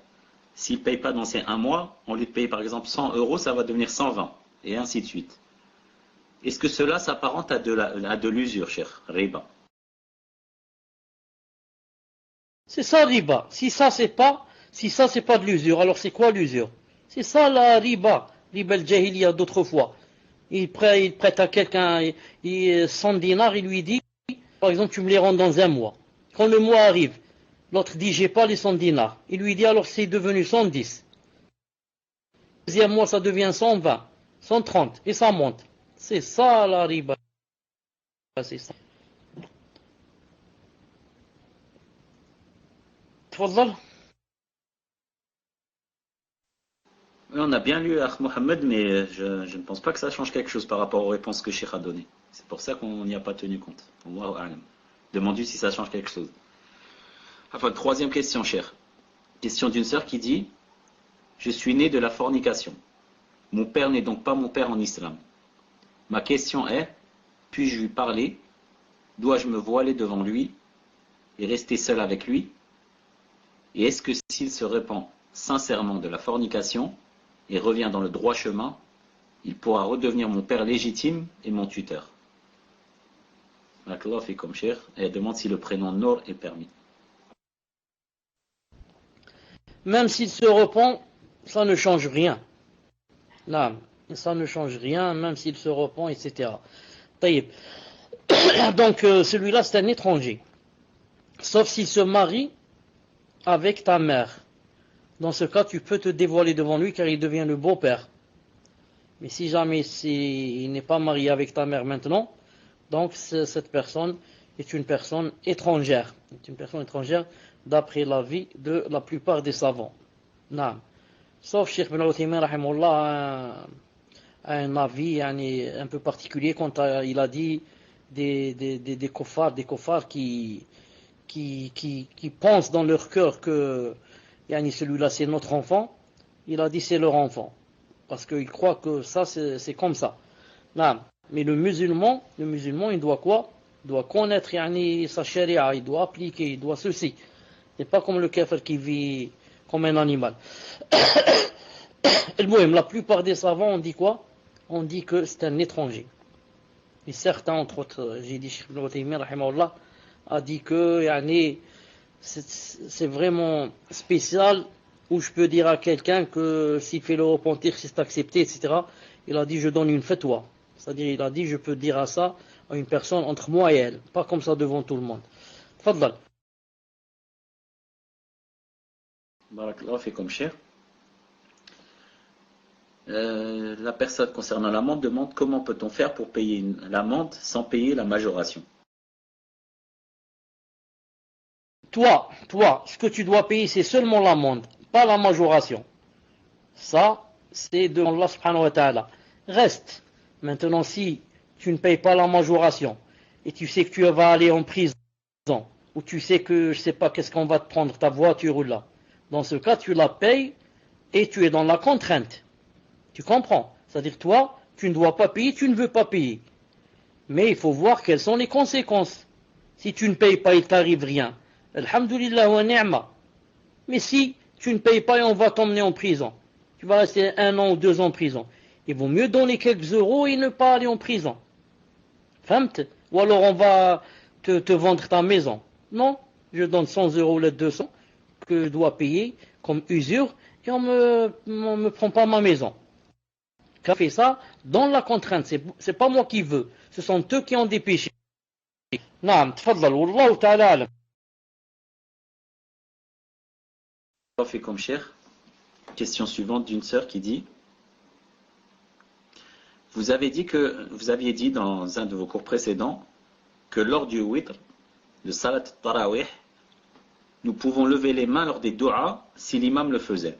S'il ne paye pas dans ces 1 mois, on lui paye par exemple 100 euros, ça va devenir 120, et ainsi de suite. Est-ce que cela s'apparente à de l'usure, cher riba? C'est ça riba. Si ça c'est pas de l'usure, alors c'est quoi l'usure? C'est ça la riba. Riba al-jahiliya d'autrefois. Il prête à quelqu'un 100 dinars, il lui dit, par exemple, tu me les rends dans 1 mois. Quand le mois arrive, l'autre dit, j'ai pas les 100 dinars. Il lui dit, alors c'est devenu 110. Le deuxième mois, ça devient 120, 130, et ça monte. C'est ça la riba. C'est ça. Tfaddal. On a bien lu Akh Mohammed, mais je ne pense pas que ça change quelque chose par rapport aux réponses que Cheikh a données. C'est pour ça qu'on n'y a pas tenu compte. Demande-lui si ça change quelque chose. Enfin, troisième question, Cheikh. Question d'une sœur qui dit « Je suis né de la fornication. Mon père n'est donc pas mon père en islam. Ma question est, puis-je lui parler? Dois-je me voiler devant lui et rester seul avec lui? Et est-ce que s'il se répand sincèrement de la fornication et revient dans le droit chemin, il pourra redevenir mon père légitime et mon tuteur? » Allah fait comme cher, et elle demande si le prénom Nour est permis. Même s'il se repent, ça ne change rien. Là, ça ne change rien, même s'il se repent, etc. Donc, celui-là, c'est un étranger. Sauf s'il se marie avec ta mère. Dans ce cas, tu peux te dévoiler devant lui car il devient le beau-père. Mais si jamais il n'est pas marié avec ta mère maintenant, donc cette personne, est une personne étrangère. Est une personne étrangère d'après l'avis de la plupart des savants. Non. Sauf Cheikh Ibn Uthaymin rahimahullah a un avis un peu particulier quand il a dit des kuffars qui pensent dans leur cœur que celui-là c'est notre enfant. Il a dit c'est leur enfant. Parce qu'il croit que ça c'est comme ça. Non. Mais le musulman, il doit quoi? Il doit connaître sa charia, il doit appliquer, il doit ceci. C'est pas comme le kafir qui vit comme un animal. La plupart des savants ont dit quoi? On dit que c'est un étranger. Et certains, entre autres, j'ai dit Cheikh Ibn Uthaymin rahimahullah a dit que c'est vraiment spécial, où je peux dire à quelqu'un que s'il fait le repentir, c'est accepté, etc. Il a dit je donne une fatwa. C'est-à-dire il a dit je peux dire à ça à une personne entre moi et elle, pas comme ça devant tout le monde. Tfaddal. Barakallahu fikum cher. La personne concernant l'amende demande comment peut-on faire pour payer l'amende sans payer la majoration. Toi, ce que tu dois payer, c'est seulement l'amende, pas la majoration. Ça, c'est de Allah subhanahu wa ta'ala. Reste. Maintenant, si tu ne payes pas la majoration, et tu sais que tu vas aller en prison, ou tu sais que, je sais pas, qu'est-ce qu'on va te prendre, ta voiture ou là. Dans ce cas, tu la payes, et tu es dans la contrainte. Tu comprends? C'est-à-dire, toi, tu ne dois pas payer, tu ne veux pas payer. Mais il faut voir quelles sont les conséquences. Si tu ne payes pas, il t'arrive rien. Alhamdulillah wa ni'ma. Mais si tu ne payes pas et on va t'emmener en prison, tu vas rester 1 an ou 2 ans en prison. Il vaut mieux donner quelques euros et ne pas aller en prison. Famt? Ou alors on va te vendre ta maison. Non, je donne 100 euros ou 200 que je dois payer comme usure et on me prend pas ma maison. Qui a fait ça dans la contrainte? C'est pas moi qui veux. Ce sont eux qui ont des péchés. Naam, tfaddal, wallahu ta'ala alam. Fait comme cher. Question suivante d'une sœur qui dit: vous aviez dit dans un de vos cours précédents que lors du witr, de salat tarawih, nous pouvons lever les mains lors des du'a si l'imam le faisait.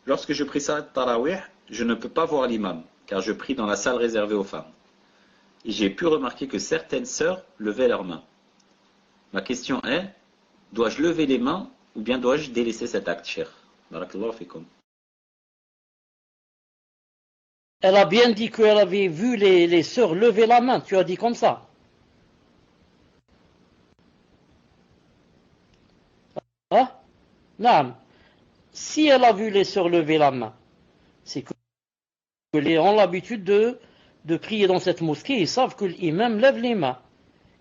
Lorsque je prie salat tarawih, je ne peux pas voir l'imam, car je prie dans la salle réservée aux femmes. Et j'ai pu remarquer que certaines sœurs levaient leurs mains. Ma question est, dois-je lever les mains ou bien dois-je délaisser cet acte, cher? Barakallahu fikum. Elle a bien dit qu'elle avait vu les sœurs lever la main. Tu as dit comme ça. Hein? Non. Si elle a vu les sœurs lever la main, c'est que les ont l'habitude de prier dans cette mosquée. Ils savent que l'imam lève les mains.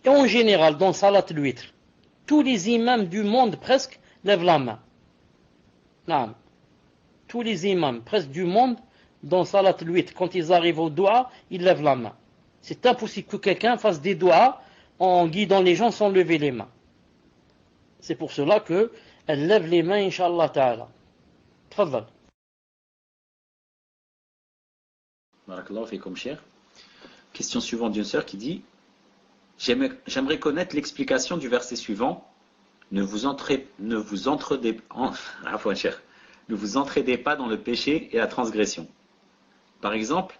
Et en général, dans Salat al-Witr, tous les imams du monde presque lèvent la main. Non. Tous les imams presque du monde dans Salat al-Witr, quand ils arrivent au doua, ils lèvent la main. C'est impossible que quelqu'un fasse des doigts en guidant les gens sans lever les mains. C'est pour cela que elle lève les mains, Inch'Allah Ta'ala. Tfaddal. Barakallahu fikum cher. Question suivante d'une sœur qui dit: j'aimerais connaître l'explication du verset suivant. Ne vous entraidez pas dans le péché et la transgression. Par exemple,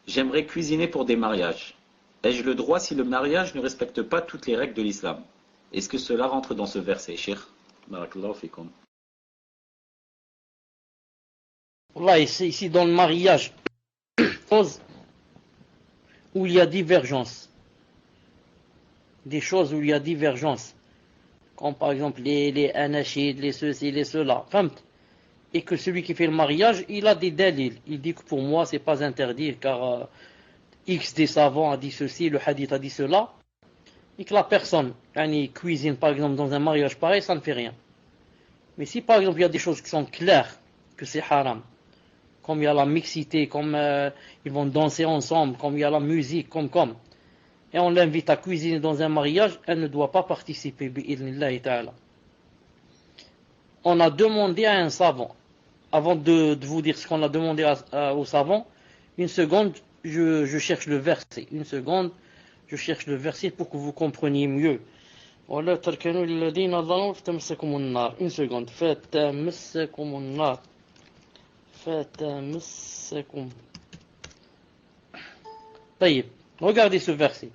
j'aimerais cuisiner pour des mariages. Ai-je le droit si le mariage ne respecte pas toutes les règles de l'islam? Est-ce que cela rentre dans ce verset, cher? Barakallahu fikum. Là, ici dans le mariage, où il y a divergence. Des choses où il y a divergence. Comme par exemple les anachides, les ceci, les cela. Et que celui qui fait le mariage, il a des dalils. Il dit que pour moi, c'est pas interdit, car X des savants a dit ceci, le hadith a dit cela. Et que la personne, cuisine par exemple dans un mariage pareil, ça ne fait rien. Mais si par exemple il y a des choses qui sont claires, que c'est haram, comme il y a la mixité, comme ils vont danser ensemble, comme il y a la musique, comme, et on l'invite à cuisiner dans un mariage, elle ne doit pas participer, bi'idhnillahi ta'ala. On a demandé à un savant, avant de vous dire ce qu'on a demandé au savant, une seconde, je cherche le verset, une seconde, Je cherche le verset pour que vous compreniez mieux. ولا تركنوا للذين ظلموا فتمسكم النار. Une seconde. فتمسكم النار. فتمسكم. طيب. Regardez ce verset.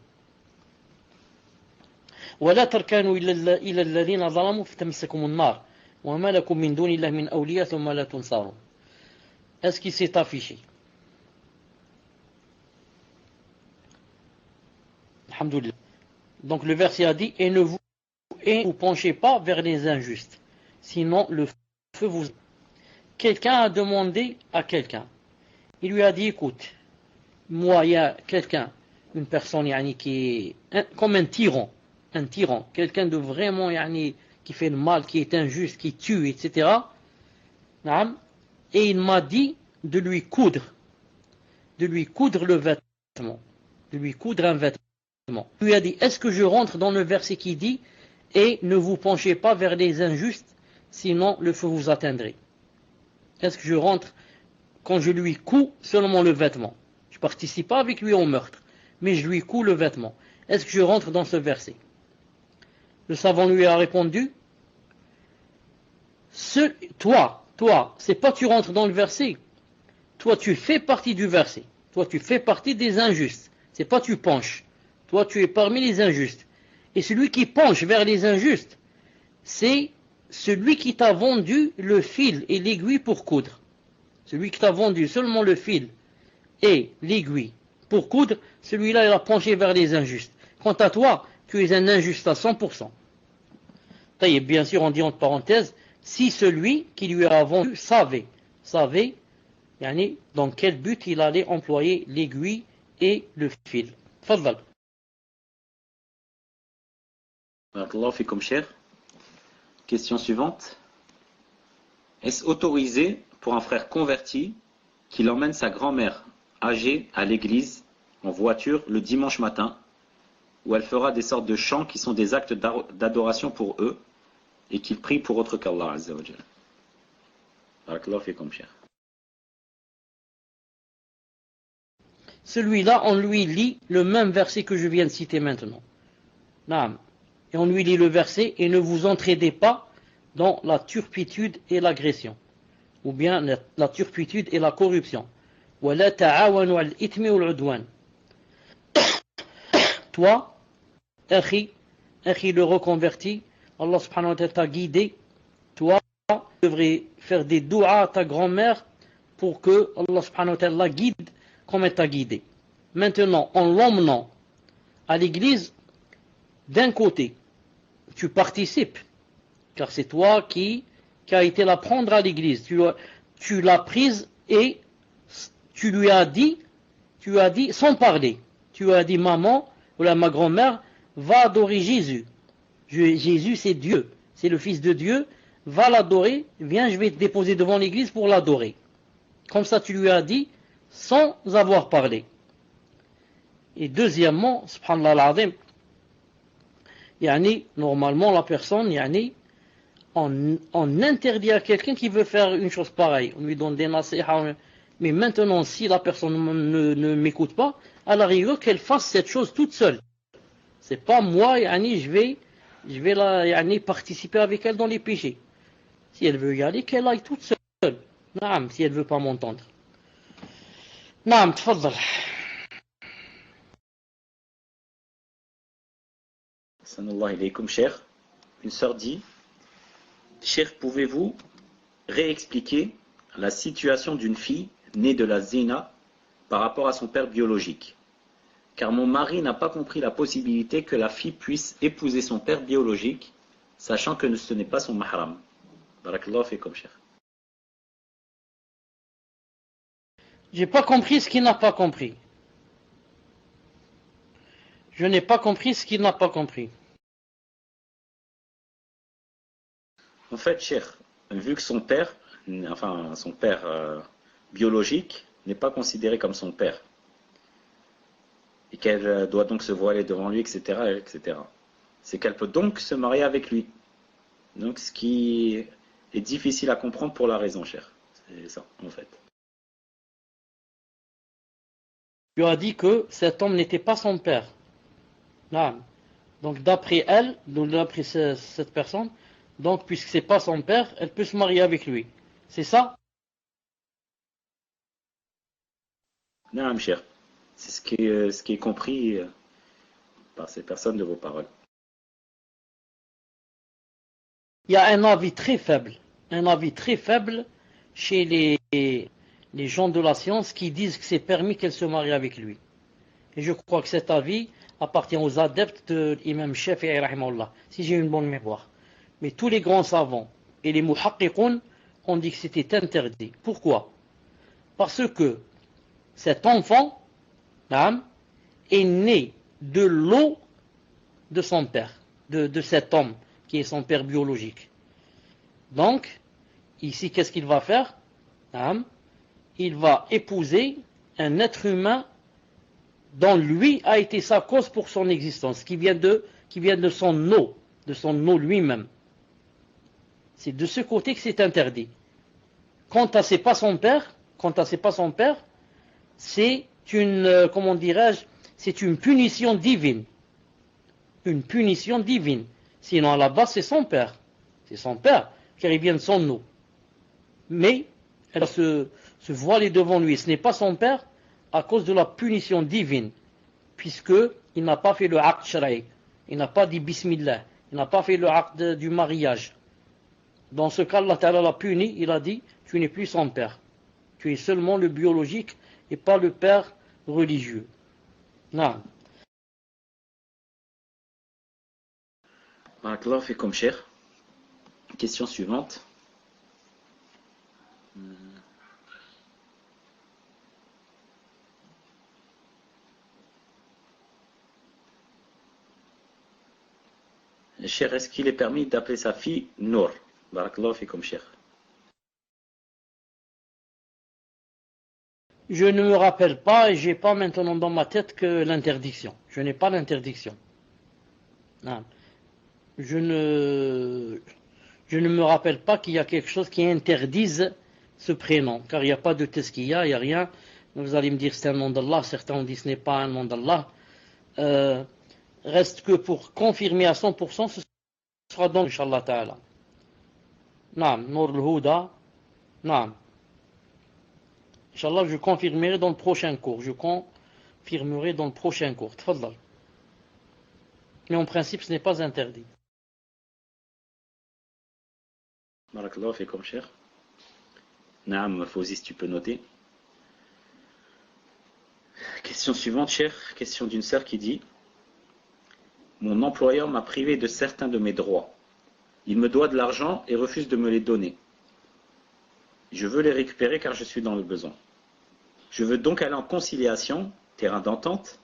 ولا تركنوا إلى الذين ظلموا فتمسكم النار. وما لكم من دون الله من أولياء ثم لا تنصرون. Est-ce qu'il s'est affiché? Alhamdoulilah. Donc le verset a dit, et ne vous penchez pas vers les injustes, sinon le feu vous... Quelqu'un a demandé à quelqu'un, il lui a dit, écoute, moi il y a quelqu'un, une personne yani, qui est comme un tyran, quelqu'un de vraiment yani, qui fait le mal, qui est injuste, qui tue, etc. Et il m'a dit de lui coudre le vêtement, de lui coudre un vêtement. Il lui a dit, est-ce que je rentre dans le verset qui dit, et ne vous penchez pas vers les injustes, sinon le feu vous atteindrait? Est-ce que je rentre quand je lui couds seulement le vêtement? Je ne participe pas avec lui au meurtre, mais je lui couds le vêtement. Est-ce que je rentre dans ce verset? Le savant lui a répondu, toi, c'est pas tu rentres dans le verset. Toi, tu fais partie du verset. Toi, tu fais partie des injustes. C'est pas tu penches. Toi, tu es parmi les injustes. Et celui qui penche vers les injustes, c'est celui qui t'a vendu le fil et l'aiguille pour coudre. Celui qui t'a vendu seulement le fil et l'aiguille pour coudre, celui-là, il a penché vers les injustes. Quant à toi, tu es un injuste à 100%. Et bien sûr, on dit entre parenthèses, si celui qui lui a vendu savait yani, dans quel but il allait employer l'aiguille et le fil. Fadal. Barakallahu fikum cher. Question suivante. Est-ce autorisé pour un frère converti qu'il emmène sa grand-mère âgée à l'église en voiture le dimanche matin, où elle fera des sortes de chants qui sont des actes d'adoration pour eux et qu'il prie pour autre qu'Allah Azza wa Jal? Barakallahu fikum cher. Celui-là, on lui lit le même verset que je viens de citer maintenant. Naam. Et on lui lit le verset, et ne vous entraidez pas dans la turpitude et l'agression, ou bien la turpitude et la corruption. وَلَا تَعَاوَنُوا عَلَى الْإِثْمِ وَالْعُدْوَانِ. Toi, akhi le reconverti, Allah subhanahu wa ta'ala t'a guidé. Toi, tu devrais faire des doua à ta grand-mère pour que Allah subhanahu wa ta'ala la guide comme elle t'a guidé. Maintenant, en l'emmenant à l'église, d'un côté, tu participes, car c'est toi qui a été la prendre à l'église. Tu l'as prise et tu lui as dit sans parler, tu lui as dit, maman, ou ma grand-mère, va adorer Jésus. Jésus, c'est Dieu, c'est le Fils de Dieu, va l'adorer, viens, je vais te déposer devant l'église pour l'adorer. Comme ça, tu lui as dit, sans avoir parlé. Et deuxièmement, subhanallah al-azim, normalement la personne, on interdit à quelqu'un qui veut faire une chose pareille. On lui donne des nasiha. Mais maintenant, si la personne ne m'écoute pas, à la rigueur qu'elle fasse cette chose toute seule. C'est pas moi, je vais participer avec elle dans les péchés. Si elle veut y aller, qu'elle aille toute seule. Naam, si elle veut pas m'entendre. Naam, tfaddal. Sanallah ilaykum, cher. Une sœur dit, cher, pouvez-vous réexpliquer la situation d'une fille née de la zina par rapport à son père biologique? Car mon mari n'a pas compris la possibilité que la fille puisse épouser son père biologique, sachant que ce n'est pas son mahram. Barakallahu fikum, cher. J'ai pas compris ce qu'il n'a pas compris. Je n'ai pas compris ce qu'il n'a pas compris. En fait, cher, vu que son père biologique n'est pas considéré comme son père, et qu'elle doit donc se voiler devant lui, etc., etc., c'est qu'elle peut donc se marier avec lui. Donc, ce qui est difficile à comprendre pour la raison, cher. C'est ça, en fait. Tu as dit que cet homme n'était pas son père. Non. Donc d'après elle, donc d'après cette personne, donc puisque c'est pas son père, elle peut se marier avec lui. C'est ça? Non, cher. C'est ce qui est compris par ces personnes de vos paroles. Il y a un avis très faible chez les gens de la science qui disent que c'est permis qu'elle se marie avec lui. Et je crois que cet avis appartient aux adeptes de l'imam Shafi'i rahimahullah, si j'ai une bonne mémoire. Mais tous les grands savants et les muhaqqiqoun ont dit que c'était interdit. Pourquoi? Parce que cet enfant, est né de l'eau de son père, de cet homme qui est son père biologique. Donc, ici, qu'est-ce qu'il va faire? Il va épouser un être humain dont lui a été sa cause pour son existence, qui vient de son eau lui-même. C'est de ce côté que c'est interdit. Quant à c'est pas son père, c'est une, comment dirais-je, c'est une punition divine. Une punition divine. Sinon, à la base, c'est son père. C'est son père, car il vient de son eau. Mais, elle va se voiler devant lui. Ce n'est pas son père à cause de la punition divine. Puisqu'il n'a pas fait le aqd shara'i. Il n'a pas dit bismillah. Il n'a pas fait le aqd du mariage. Dans ce cas, Allah Ta'ala l'a puni. Il a dit, tu n'es plus son père. Tu es seulement le biologique et pas le père religieux. Non. Barakallahu fikum, cher. Question suivante. Cher, est-ce qu'il est permis d'appeler sa fille Nour? Barakallahu fikum, cher. Je ne me rappelle pas et j'ai pas maintenant dans ma tête que l'interdiction. Je n'ai pas l'interdiction. Non. Je ne me rappelle pas qu'il y a quelque chose qui interdise ce prénom, car il n'y a pas de tezkiya, il n'y a rien. Vous allez me dire c'est un nom d'Allah, certains ont dit ce n'est pas un nom d'Allah. Reste que pour confirmer à 100%, ce sera donc Inch'Allah Ta'ala. Naam, Nour al-Huda. Naam. Inch'Allah, je confirmerai dans le prochain cours. Tfaddal. Mais en principe, ce n'est pas interdit. Barakallahu fikum, cher. Naam, Fawzi, si tu peux noter. Question suivante, cher. Question d'une sœur qui dit: mon employeur m'a privé de certains de mes droits. Il me doit de l'argent et refuse de me les donner. Je veux les récupérer car je suis dans le besoin. Je veux donc aller en conciliation, terrain d'entente.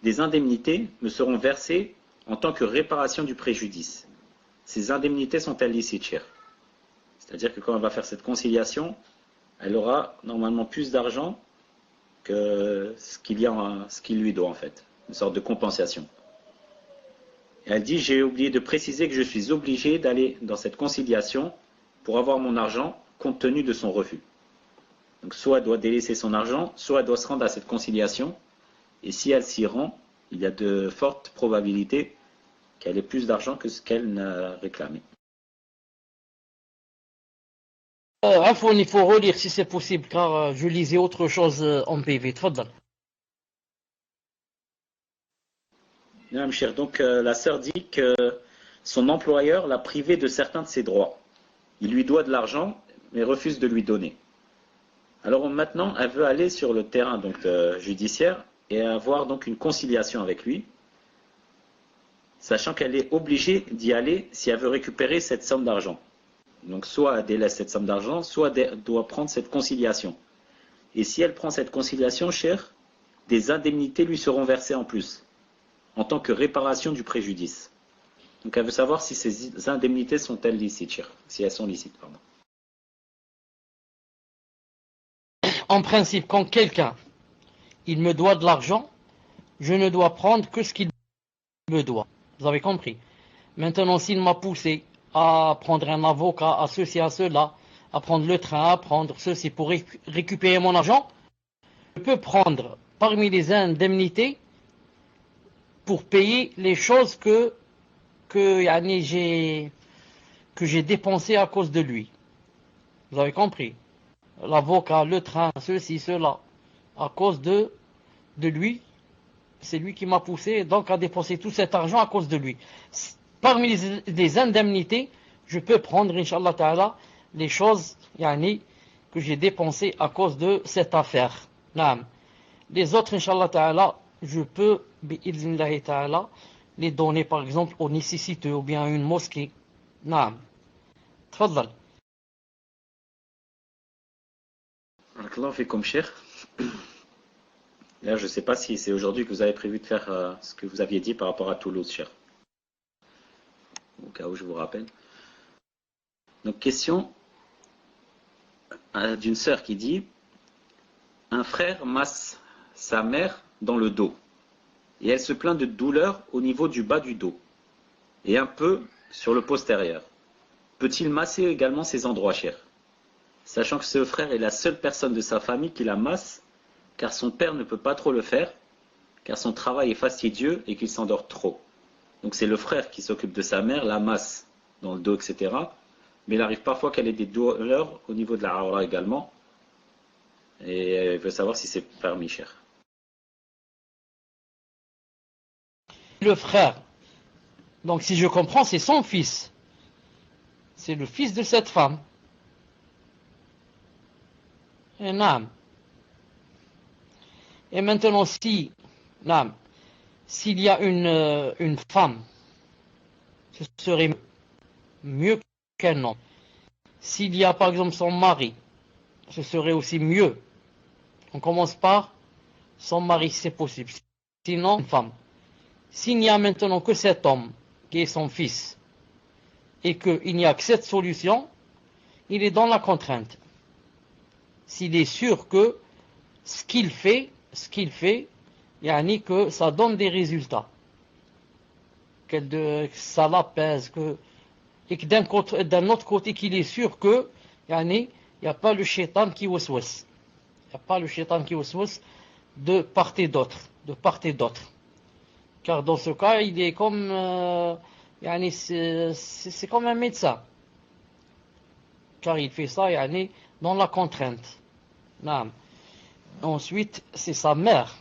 Des indemnités me seront versées en tant que réparation du préjudice. Ces indemnités sont-elles licites, cher? C'est-à-dire que quand elle va faire cette conciliation, elle aura normalement plus d'argent que ce qu'il lui doit en fait. Une sorte de compensation. Et elle dit: j'ai oublié de préciser que je suis obligé d'aller dans cette conciliation pour avoir mon argent compte tenu de son refus. Donc soit elle doit délaisser son argent, soit elle doit se rendre à cette conciliation. Et si elle s'y rend, il y a de fortes probabilités qu'elle ait plus d'argent que ce qu'elle n'a réclamé. Afoun, il faut relire si c'est possible, car je lisais autre chose en PV. Tfaddal. Non, cher. Donc la sœur dit que son employeur l'a privé de certains de ses droits. Il lui doit de l'argent, mais refuse de lui donner. Alors maintenant, elle veut aller sur le terrain donc, judiciaire et avoir donc une conciliation avec lui, sachant qu'elle est obligée d'y aller si elle veut récupérer cette somme d'argent. Donc soit elle délaisse cette somme d'argent, soit elle doit prendre cette conciliation. Et si elle prend cette conciliation, cher, des indemnités lui seront versées en plus, en tant que réparation du préjudice. Donc elle veut savoir si ces indemnités sont-elles licites, cher, si elles sont licites, pardon. En principe, quand quelqu'un il me doit de l'argent, je ne dois prendre que ce qu'il me doit. Vous avez compris? Maintenant, s'il m'a poussé à prendre un avocat, à ceci, à cela, à prendre le train, à prendre ceci pour récupérer mon argent, je peux prendre parmi les indemnités pour payer les choses yani, que j'ai dépensées à cause de lui. Vous avez compris? L'avocat, le train, ceci, cela. À cause de lui, c'est lui qui m'a poussé donc à dépenser tout cet argent à cause de lui. Parmi les indemnités, je peux prendre, Inch'Allah Ta'ala, les choses yani, que j'ai dépensées à cause de cette affaire. Naam. Les autres, Inch'Allah Ta'ala, je peux, bi'idhnillahi Ta'ala, les donner par exemple aux nécessiteux ou bien à une mosquée. Naam. Tfaddal. Barakallahu fikum, Cheikh. Là, je ne sais pas si c'est aujourd'hui que vous avez prévu de faire ce que vous aviez dit par rapport à Toulouse, Cheikh. Au cas où je vous rappelle. Donc, question d'une sœur qui dit: un frère masse sa mère dans le dos et elle se plaint de douleur au niveau du bas du dos et un peu sur le postérieur. Peut-il masser également ces endroits, Cheikh, sachant que ce frère est la seule personne de sa famille qui la masse, car son père ne peut pas trop le faire, car son travail est fastidieux et qu'il s'endort trop. Donc c'est le frère qui s'occupe de sa mère, la masse dans le dos, etc. Mais il arrive parfois qu'elle ait des douleurs au niveau de la aura également. Et elle veut savoir si c'est permis, cher. Le frère, donc si je comprends, c'est son fils. C'est le fils de cette femme. Et naam. Et maintenant, s'il y a une femme, ce serait mieux qu'un homme. S'il y a par exemple son mari, ce serait aussi mieux. On commence par son mari, si c'est possible. Sinon, une femme. S'il n'y a maintenant que cet homme, qui est son fils, et qu'il n'y a que cette solution, il est dans la contrainte. S'il est sûr que ce qu'il fait, yani que ça donne des résultats, que ça l'apaise, et que d'un autre côté qu'il est sûr que yani, il n'y a pas le shaitan qui waswas. Il n'y a pas le shaitan qui waswas de part et d'autre. Car dans ce cas, il est comme yani, c'est comme un médecin. Car il fait ça yani, dans la contrainte. Naam. Ensuite, c'est sa mère.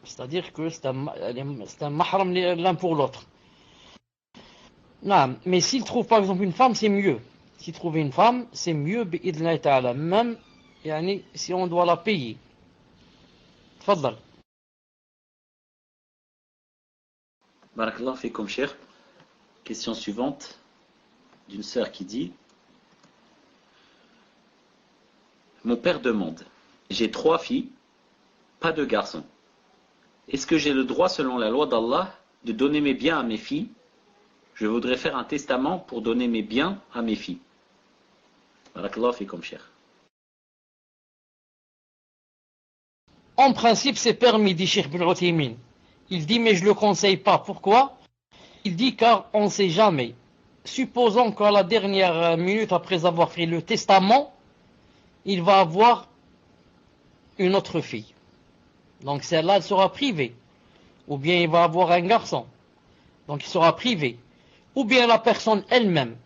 C'est-à-dire que c'est un mahram l'un pour l'autre. Non, mais s'il trouve par exemple une femme, c'est mieux. S'il trouve une femme, c'est mieux, bi'idhnillahi ta'ala. Même yani, si on doit la payer. Tfaddal. Barakallah fikum, cher. Question suivante d'une sœur qui dit: mon père demande, j'ai 3 filles, pas de garçons. Est-ce que j'ai le droit, selon la loi d'Allah, de donner mes biens à mes filles? Je voudrais faire un testament pour donner mes biens à mes filles. Barakallah fikum, cher. En principe, c'est permis, dit Cheikh Ibn Uthaymin. Il dit, mais je ne le conseille pas. Pourquoi? Il dit, car on ne sait jamais. Supposons qu'à la dernière minute, après avoir fait le testament, il va avoir une autre fille. Donc celle-là, elle sera privée. Ou bien il va avoir un garçon. Donc il sera privé. Ou bien la personne elle-même,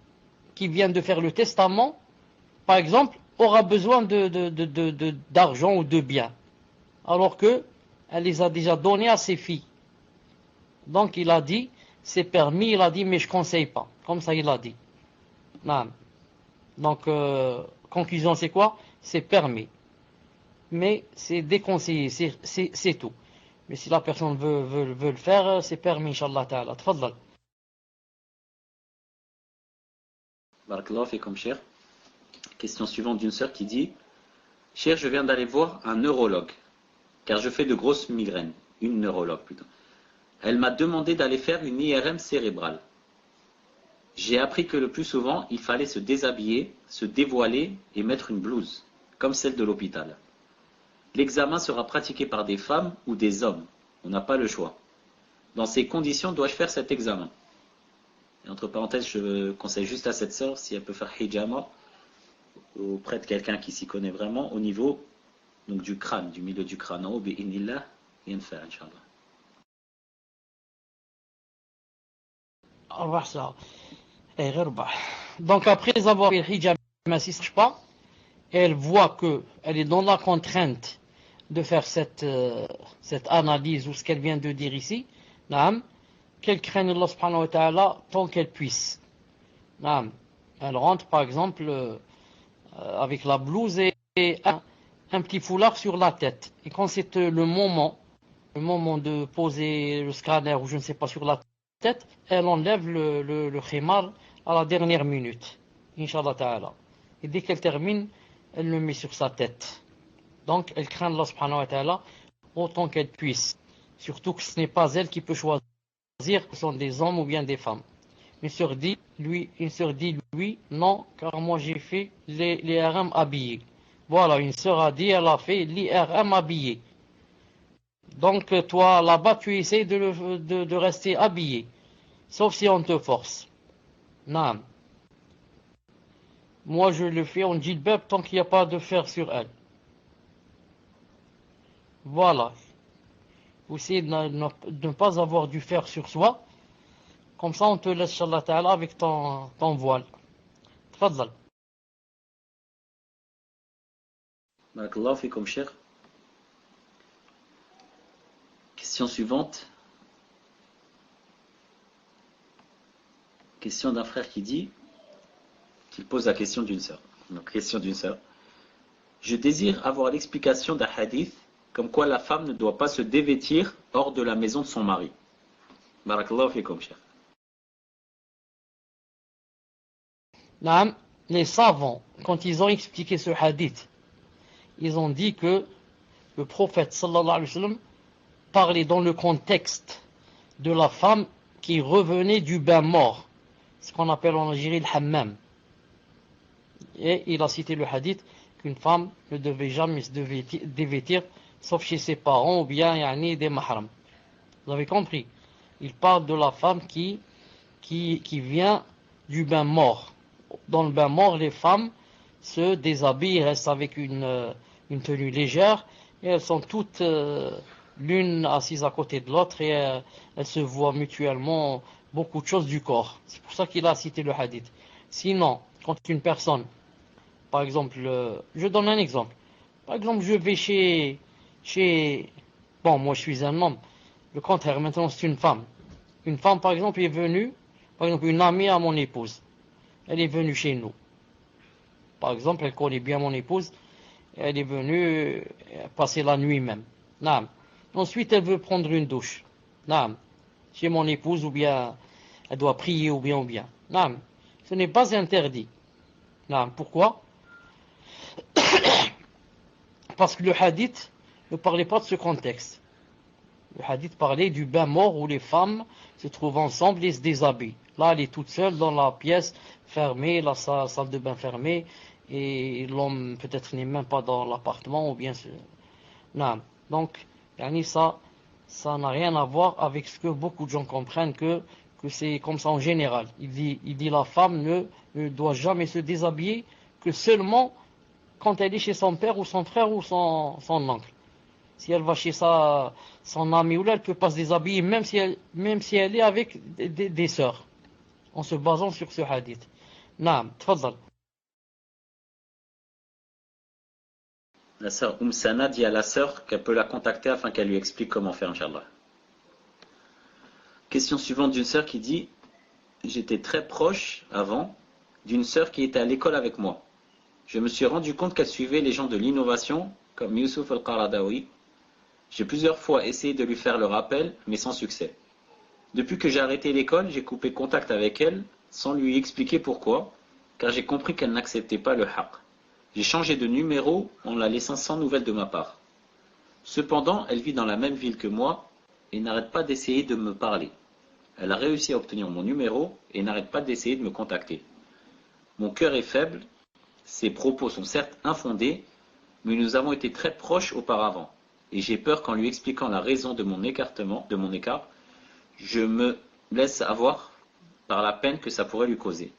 qui vient de faire le testament, par exemple, aura besoin d'argent ou de biens. Alors que elle les a déjà donnés à ses filles. Donc il a dit, c'est permis, il a dit, mais je ne conseille pas. Comme ça il a dit. Non. Donc, conclusion, c'est quoi? C'est permis. Mais c'est déconseillé, c'est tout. Mais si la personne veut le faire, c'est permis, Inch'Allah Ta'ala. Tfaddal. Barakallah fikum, cher. Question suivante d'une sœur qui dit: cher, je viens d'aller voir un neurologue, car je fais de grosses migraines. Une neurologue plutôt. Elle m'a demandé d'aller faire une IRM cérébrale. J'ai appris que le plus souvent, il fallait se déshabiller, se dévoiler et mettre une blouse, comme celle de l'hôpital. L'examen sera pratiqué par des femmes ou des hommes. On n'a pas le choix. Dans ces conditions, dois-je faire cet examen? Et entre parenthèses, je conseille juste à cette sœur, si elle peut faire hijama auprès de quelqu'un qui s'y connaît vraiment, au niveau donc, du crâne, du milieu du crâne en haut, bi'inillah, yanfa, Inch'Allah. أربع ساعات. إيه غير ربع. Donc après avoir fait le hijab, elle n'insiste pas. Elle voit qu'elle est dans la contrainte de faire cette analyse ou ce qu'elle vient de dire ici. Naam. Qu'elle craigne Allah subhanahu wa ta'ala tant qu'elle puisse. Naam. Elle rentre par exemple avec la blouse et un petit foulard sur la tête. Et quand c'est le moment de poser le scanner ou je ne sais pas sur la tête, elle enlève le khimar à la dernière minute. Inch'Allah ta'ala. Et dès qu'elle termine, elle le met sur sa tête. Donc elle craint Allah subhanahu wa ta'ala autant qu'elle puisse. Surtout que ce n'est pas elle qui peut choisir si ce sont des hommes ou bien des femmes. Une sœur dit lui, non, car moi j'ai fait les RM habillés. Voilà, une sœur a dit, elle a fait l'IRM habillé. Donc toi, là-bas, tu essaies de rester habillé. Sauf si on te force. Non. Moi, je le fais en djilbab tant qu'il n'y a pas de fer sur elle. Voilà. Vous essayez de ne pas avoir du fer sur soi. Comme ça, on te laisse, Inch'Allah ta'ala, avec ton voile. Tfadlal. Barakallahu fikum, cheikh. Question suivante. Question d'un frère qu'il pose la question d'une sœur. Donc, question d'une sœur. Je désire avoir l'explication d'un hadith comme quoi la femme ne doit pas se dévêtir hors de la maison de son mari. Barakallahu fikum, cheikh. Les savants, quand ils ont expliqué ce hadith, ils ont dit que le prophète sallallahu alayhi wa sallam parlait dans le contexte de la femme qui revenait du bain mort, ce qu'on appelle en Algérie le hammam. Et il a cité le hadith qu'une femme ne devait jamais se dévêtir sauf chez ses parents ou bien des mahrams. Vous avez compris? Il parle de la femme qui vient du bain mort. Dans le bain mort, les femmes se déshabillent, restent avec une tenue légère et elles sont toutes l'une assise à côté de l'autre et elles se voient mutuellement beaucoup de choses du corps. C'est pour ça qu'il a cité le hadith. Sinon, quand une personne, par exemple, je donne un exemple. Par exemple, je vais bon, moi je suis un homme. Le contraire, maintenant c'est une femme. Une femme, par exemple, est venue, par exemple, une amie à mon épouse. Elle est venue chez nous. Par exemple, elle connaît bien mon épouse. Elle est venue passer la nuit même. Naam. Ensuite, elle veut prendre une douche. Naam. Chez mon épouse, ou bien elle doit prier, ou bien. Naam. Ce n'est pas interdit. Naam. Pourquoi? Parce que le hadith ne parlait pas de ce contexte. Le hadith parlait du bain mort où les femmes se trouvent ensemble et se déshabillent. Là, elle est toute seule dans la pièce fermée, la salle de bain fermée, et l'homme peut-être n'est même pas dans l'appartement, ou bien... Non. Donc, ça n'a rien à voir avec ce que beaucoup de gens comprennent, que c'est comme ça en général. Il dit la femme ne doit jamais se déshabiller que seulement quand elle est chez son père ou son frère ou son oncle. Si elle va chez son ami ou là, elle peut pas se déshabiller, même si elle est avec des sœurs, en se basant sur ce hadith. Naam, tfadal. La sœur Sana dit à la sœur qu'elle peut la contacter afin qu'elle lui explique comment faire, Inch'Allah. Question suivante d'une sœur qui dit: j'étais très proche avant d'une sœur qui était à l'école avec moi. Je me suis rendu compte qu'elle suivait les gens de l'innovation comme Youssouf al-Qaradawi. J'ai plusieurs fois essayé de lui faire le rappel, mais sans succès. Depuis que j'ai arrêté l'école, j'ai coupé contact avec elle sans lui expliquer pourquoi, car j'ai compris qu'elle n'acceptait pas le haqq. J'ai changé de numéro en la laissant sans nouvelles de ma part. Cependant, elle vit dans la même ville que moi et n'arrête pas d'essayer de me parler. Elle a réussi à obtenir mon numéro et n'arrête pas d'essayer de me contacter. Mon cœur est faible, ses propos sont certes infondés, mais nous avons été très proches auparavant. Et j'ai peur qu'en lui expliquant la raison de mon écart, je me laisse avoir par la peine que ça pourrait lui causer.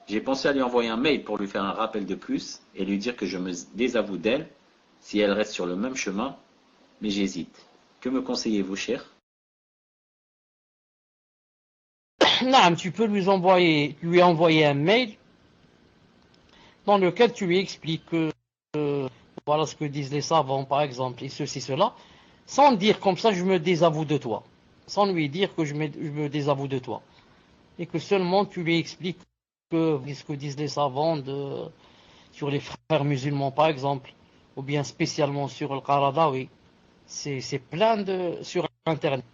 J'ai pensé à lui envoyer un mail pour lui faire un rappel de plus et lui dire que je me désavoue d'elle si elle reste sur le même chemin, mais j'hésite. Que me conseillez-vous, cher? Non, tu peux lui envoyer un mail dans lequel tu lui expliques que voilà ce que disent les savants, par exemple, et ceci, cela, sans dire comme ça, je me désavoue de toi. Sans lui dire que je me désavoue de toi. Et que seulement tu lui expliques ce que disent les savants sur les frères musulmans, par exemple, ou bien spécialement sur le Qaradawi. C'est plein sur Internet.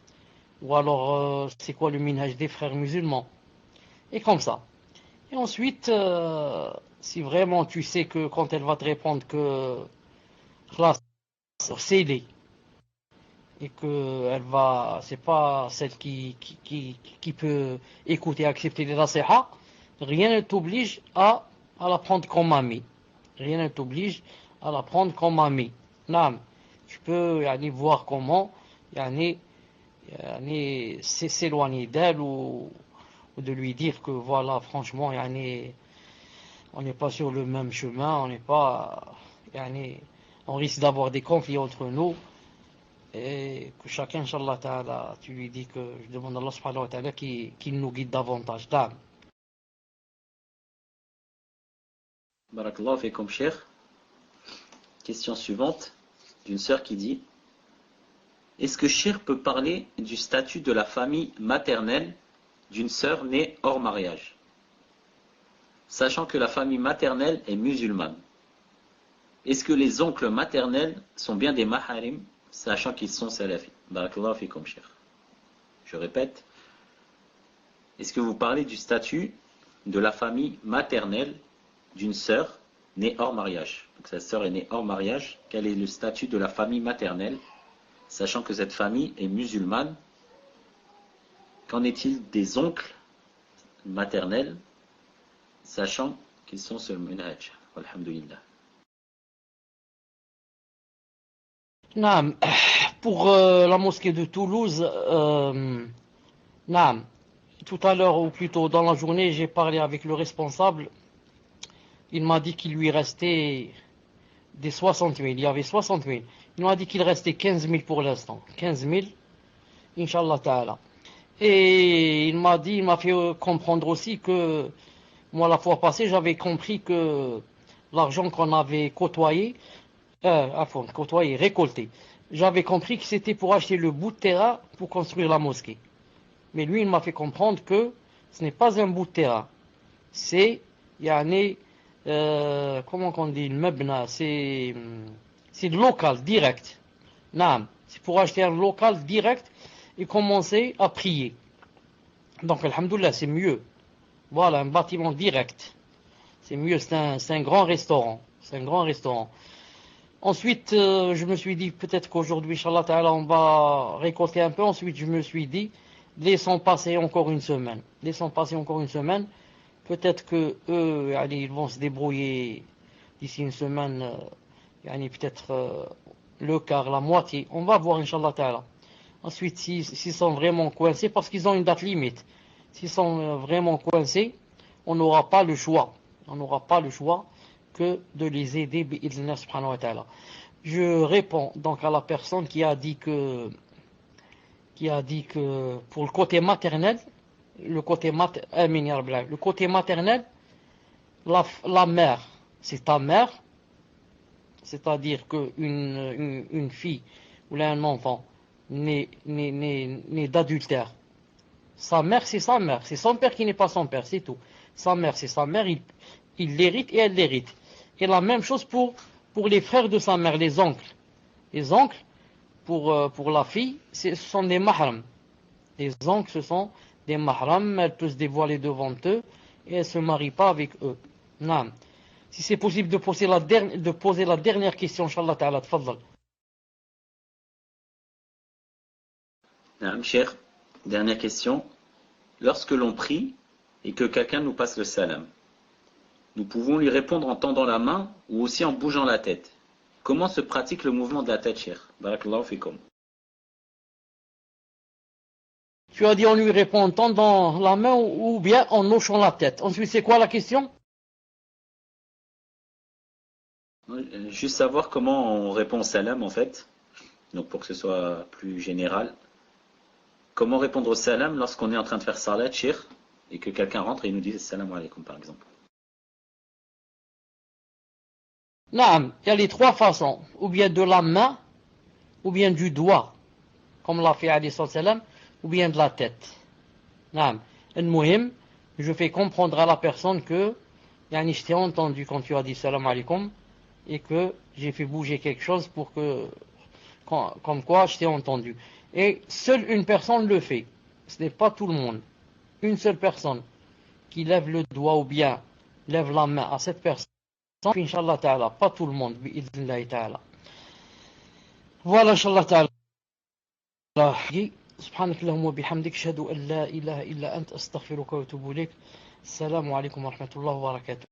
Ou alors, c'est quoi le minhaj des frères musulmans. Et comme ça. Et ensuite, si vraiment tu sais que quand elle va te répondre que c'est aidé et que c'est pas celle qui peut écouter et accepter les nasiha, rien ne t'oblige à la prendre comme amie. Rien ne t'oblige à la prendre comme amie. Non, tu peux aller voir comment s'éloigner d'elle ou de lui dire que voilà, franchement, on n'est pas sur le même chemin, on risque d'avoir des conflits entre nous et que chacun, Inch'Allah Ta'ala, tu lui dis que je demande à Allah Subhanahu wa Ta'ala qu'il nous guide davantage. Barakallahu fikum, cheikh. Question suivante d'une sœur qui dit: est-ce que cheikh peut parler du statut de la famille maternelle d'une sœur née hors mariage, sachant que la famille maternelle est musulmane? Est-ce que les oncles maternels sont bien des maharim, sachant qu'ils sont salafis? Barakallahu fikum, cheikh. Je répète, est-ce que vous parlez du statut de la famille maternelle d'une sœur née hors mariage? Donc sa sœur est née hors mariage. Quel est le statut de la famille maternelle, sachant que cette famille est musulmane? Qu'en est-il des oncles maternels, sachant qu'ils sont sur le minhaj? Alhamdulillah. Naam, pour la mosquée de Toulouse, naam, tout à l'heure ou plutôt dans la journée, j'ai parlé avec le responsable. Il m'a dit qu'il lui restait des 60 000. Il y avait 60 000. Il m'a dit qu'il restait 15 000 pour l'instant. 15 000, Inch'Allah Ta'ala. Et il m'a fait comprendre aussi que moi, la fois passée, j'avais compris que l'argent qu'on avait récolté, j'avais compris que c'était pour acheter le bout de terrain pour construire la mosquée. Mais lui, il m'a fait comprendre que ce n'est pas un bout de terrain. C'est, comment on dit, le mebna, c'est le local direct. Naam, c'est pour acheter un local direct et commencer à prier. Donc, alhamdoulilah, c'est mieux. Voilà, un bâtiment direct. C'est mieux, c'est un grand restaurant. C'est un grand restaurant. Ensuite, je me suis dit, peut-être qu'aujourd'hui, Inch'Allah Ta'ala, on va récolter un peu. Ensuite, je me suis dit, laissons passer encore une semaine. Laissons passer encore une semaine. Peut-être que eux, ils vont se débrouiller d'ici une semaine, peut-être le quart, la moitié. On va voir, Inch'Allah Ta'ala. Ensuite, s'ils sont vraiment coincés, parce qu'ils ont une date limite. S'ils sont vraiment coincés, on n'aura pas le choix. On n'aura pas le choix que de les aider, bi'idhnillah subhanahu wa ta'ala. Je réponds donc à la personne qui a dit que pour le côté maternel, le côté maternel, la mère, c'est ta mère, c'est-à-dire qu'une fille ou un enfant né d'adultère, sa mère, c'est sa mère, c'est son père qui n'est pas son père, c'est tout. Sa mère, c'est sa mère, il l'hérite et elle l'hérite. Et la même chose pour les frères de sa mère, les oncles. Les oncles, pour la fille, ce sont des mahrams. Les oncles, ce sont des mahrams, elle peut se dévoiler devant eux et elle ne se marie pas avec eux. Non. Si c'est possible de poser la dernière question, Inch'Allah Ta'ala, tfaddal. Cheikh, dernière question. Lorsque l'on prie et que quelqu'un nous passe le salam, nous pouvons lui répondre en tendant la main ou aussi en bougeant la tête. Comment se pratique le mouvement de la tête, Cheikh? Barakallahu fikum. Tu as dit on lui répond en tendant la main ou bien en hochant la tête. Ensuite, c'est quoi la question? Juste savoir comment on répond au salam en fait. Donc pour que ce soit plus général. Comment répondre au salam lorsqu'on est en train de faire salat, Cheikh, et que quelqu'un rentre et il nous dit salam alaikum par exemple? Naam, il y a les trois façons, ou bien de la main, ou bien du doigt, comme l'a fait alayhi salam, ou bien de la tête. Naam, al-muhim, je fais comprendre à la personne que, yani, je t'ai entendu quand tu as dit salam alaikum, et que j'ai fait bouger quelque chose pour que, comme quoi je t'ai entendu. Et seule une personne le fait, ce n'est pas tout le monde. Une seule personne qui lève le doigt ou bien lève la main à cette personne, Inch'Allah ta'ala, pas tout le monde, bi'idhnillahi ta'ala. Voilà, Inch'Allah ta'ala. سبحانك اللهم وبحمدك أشهد أن لا إله إلا أنت أستغفرك وأتوب إليك السلام عليكم ورحمة الله وبركاته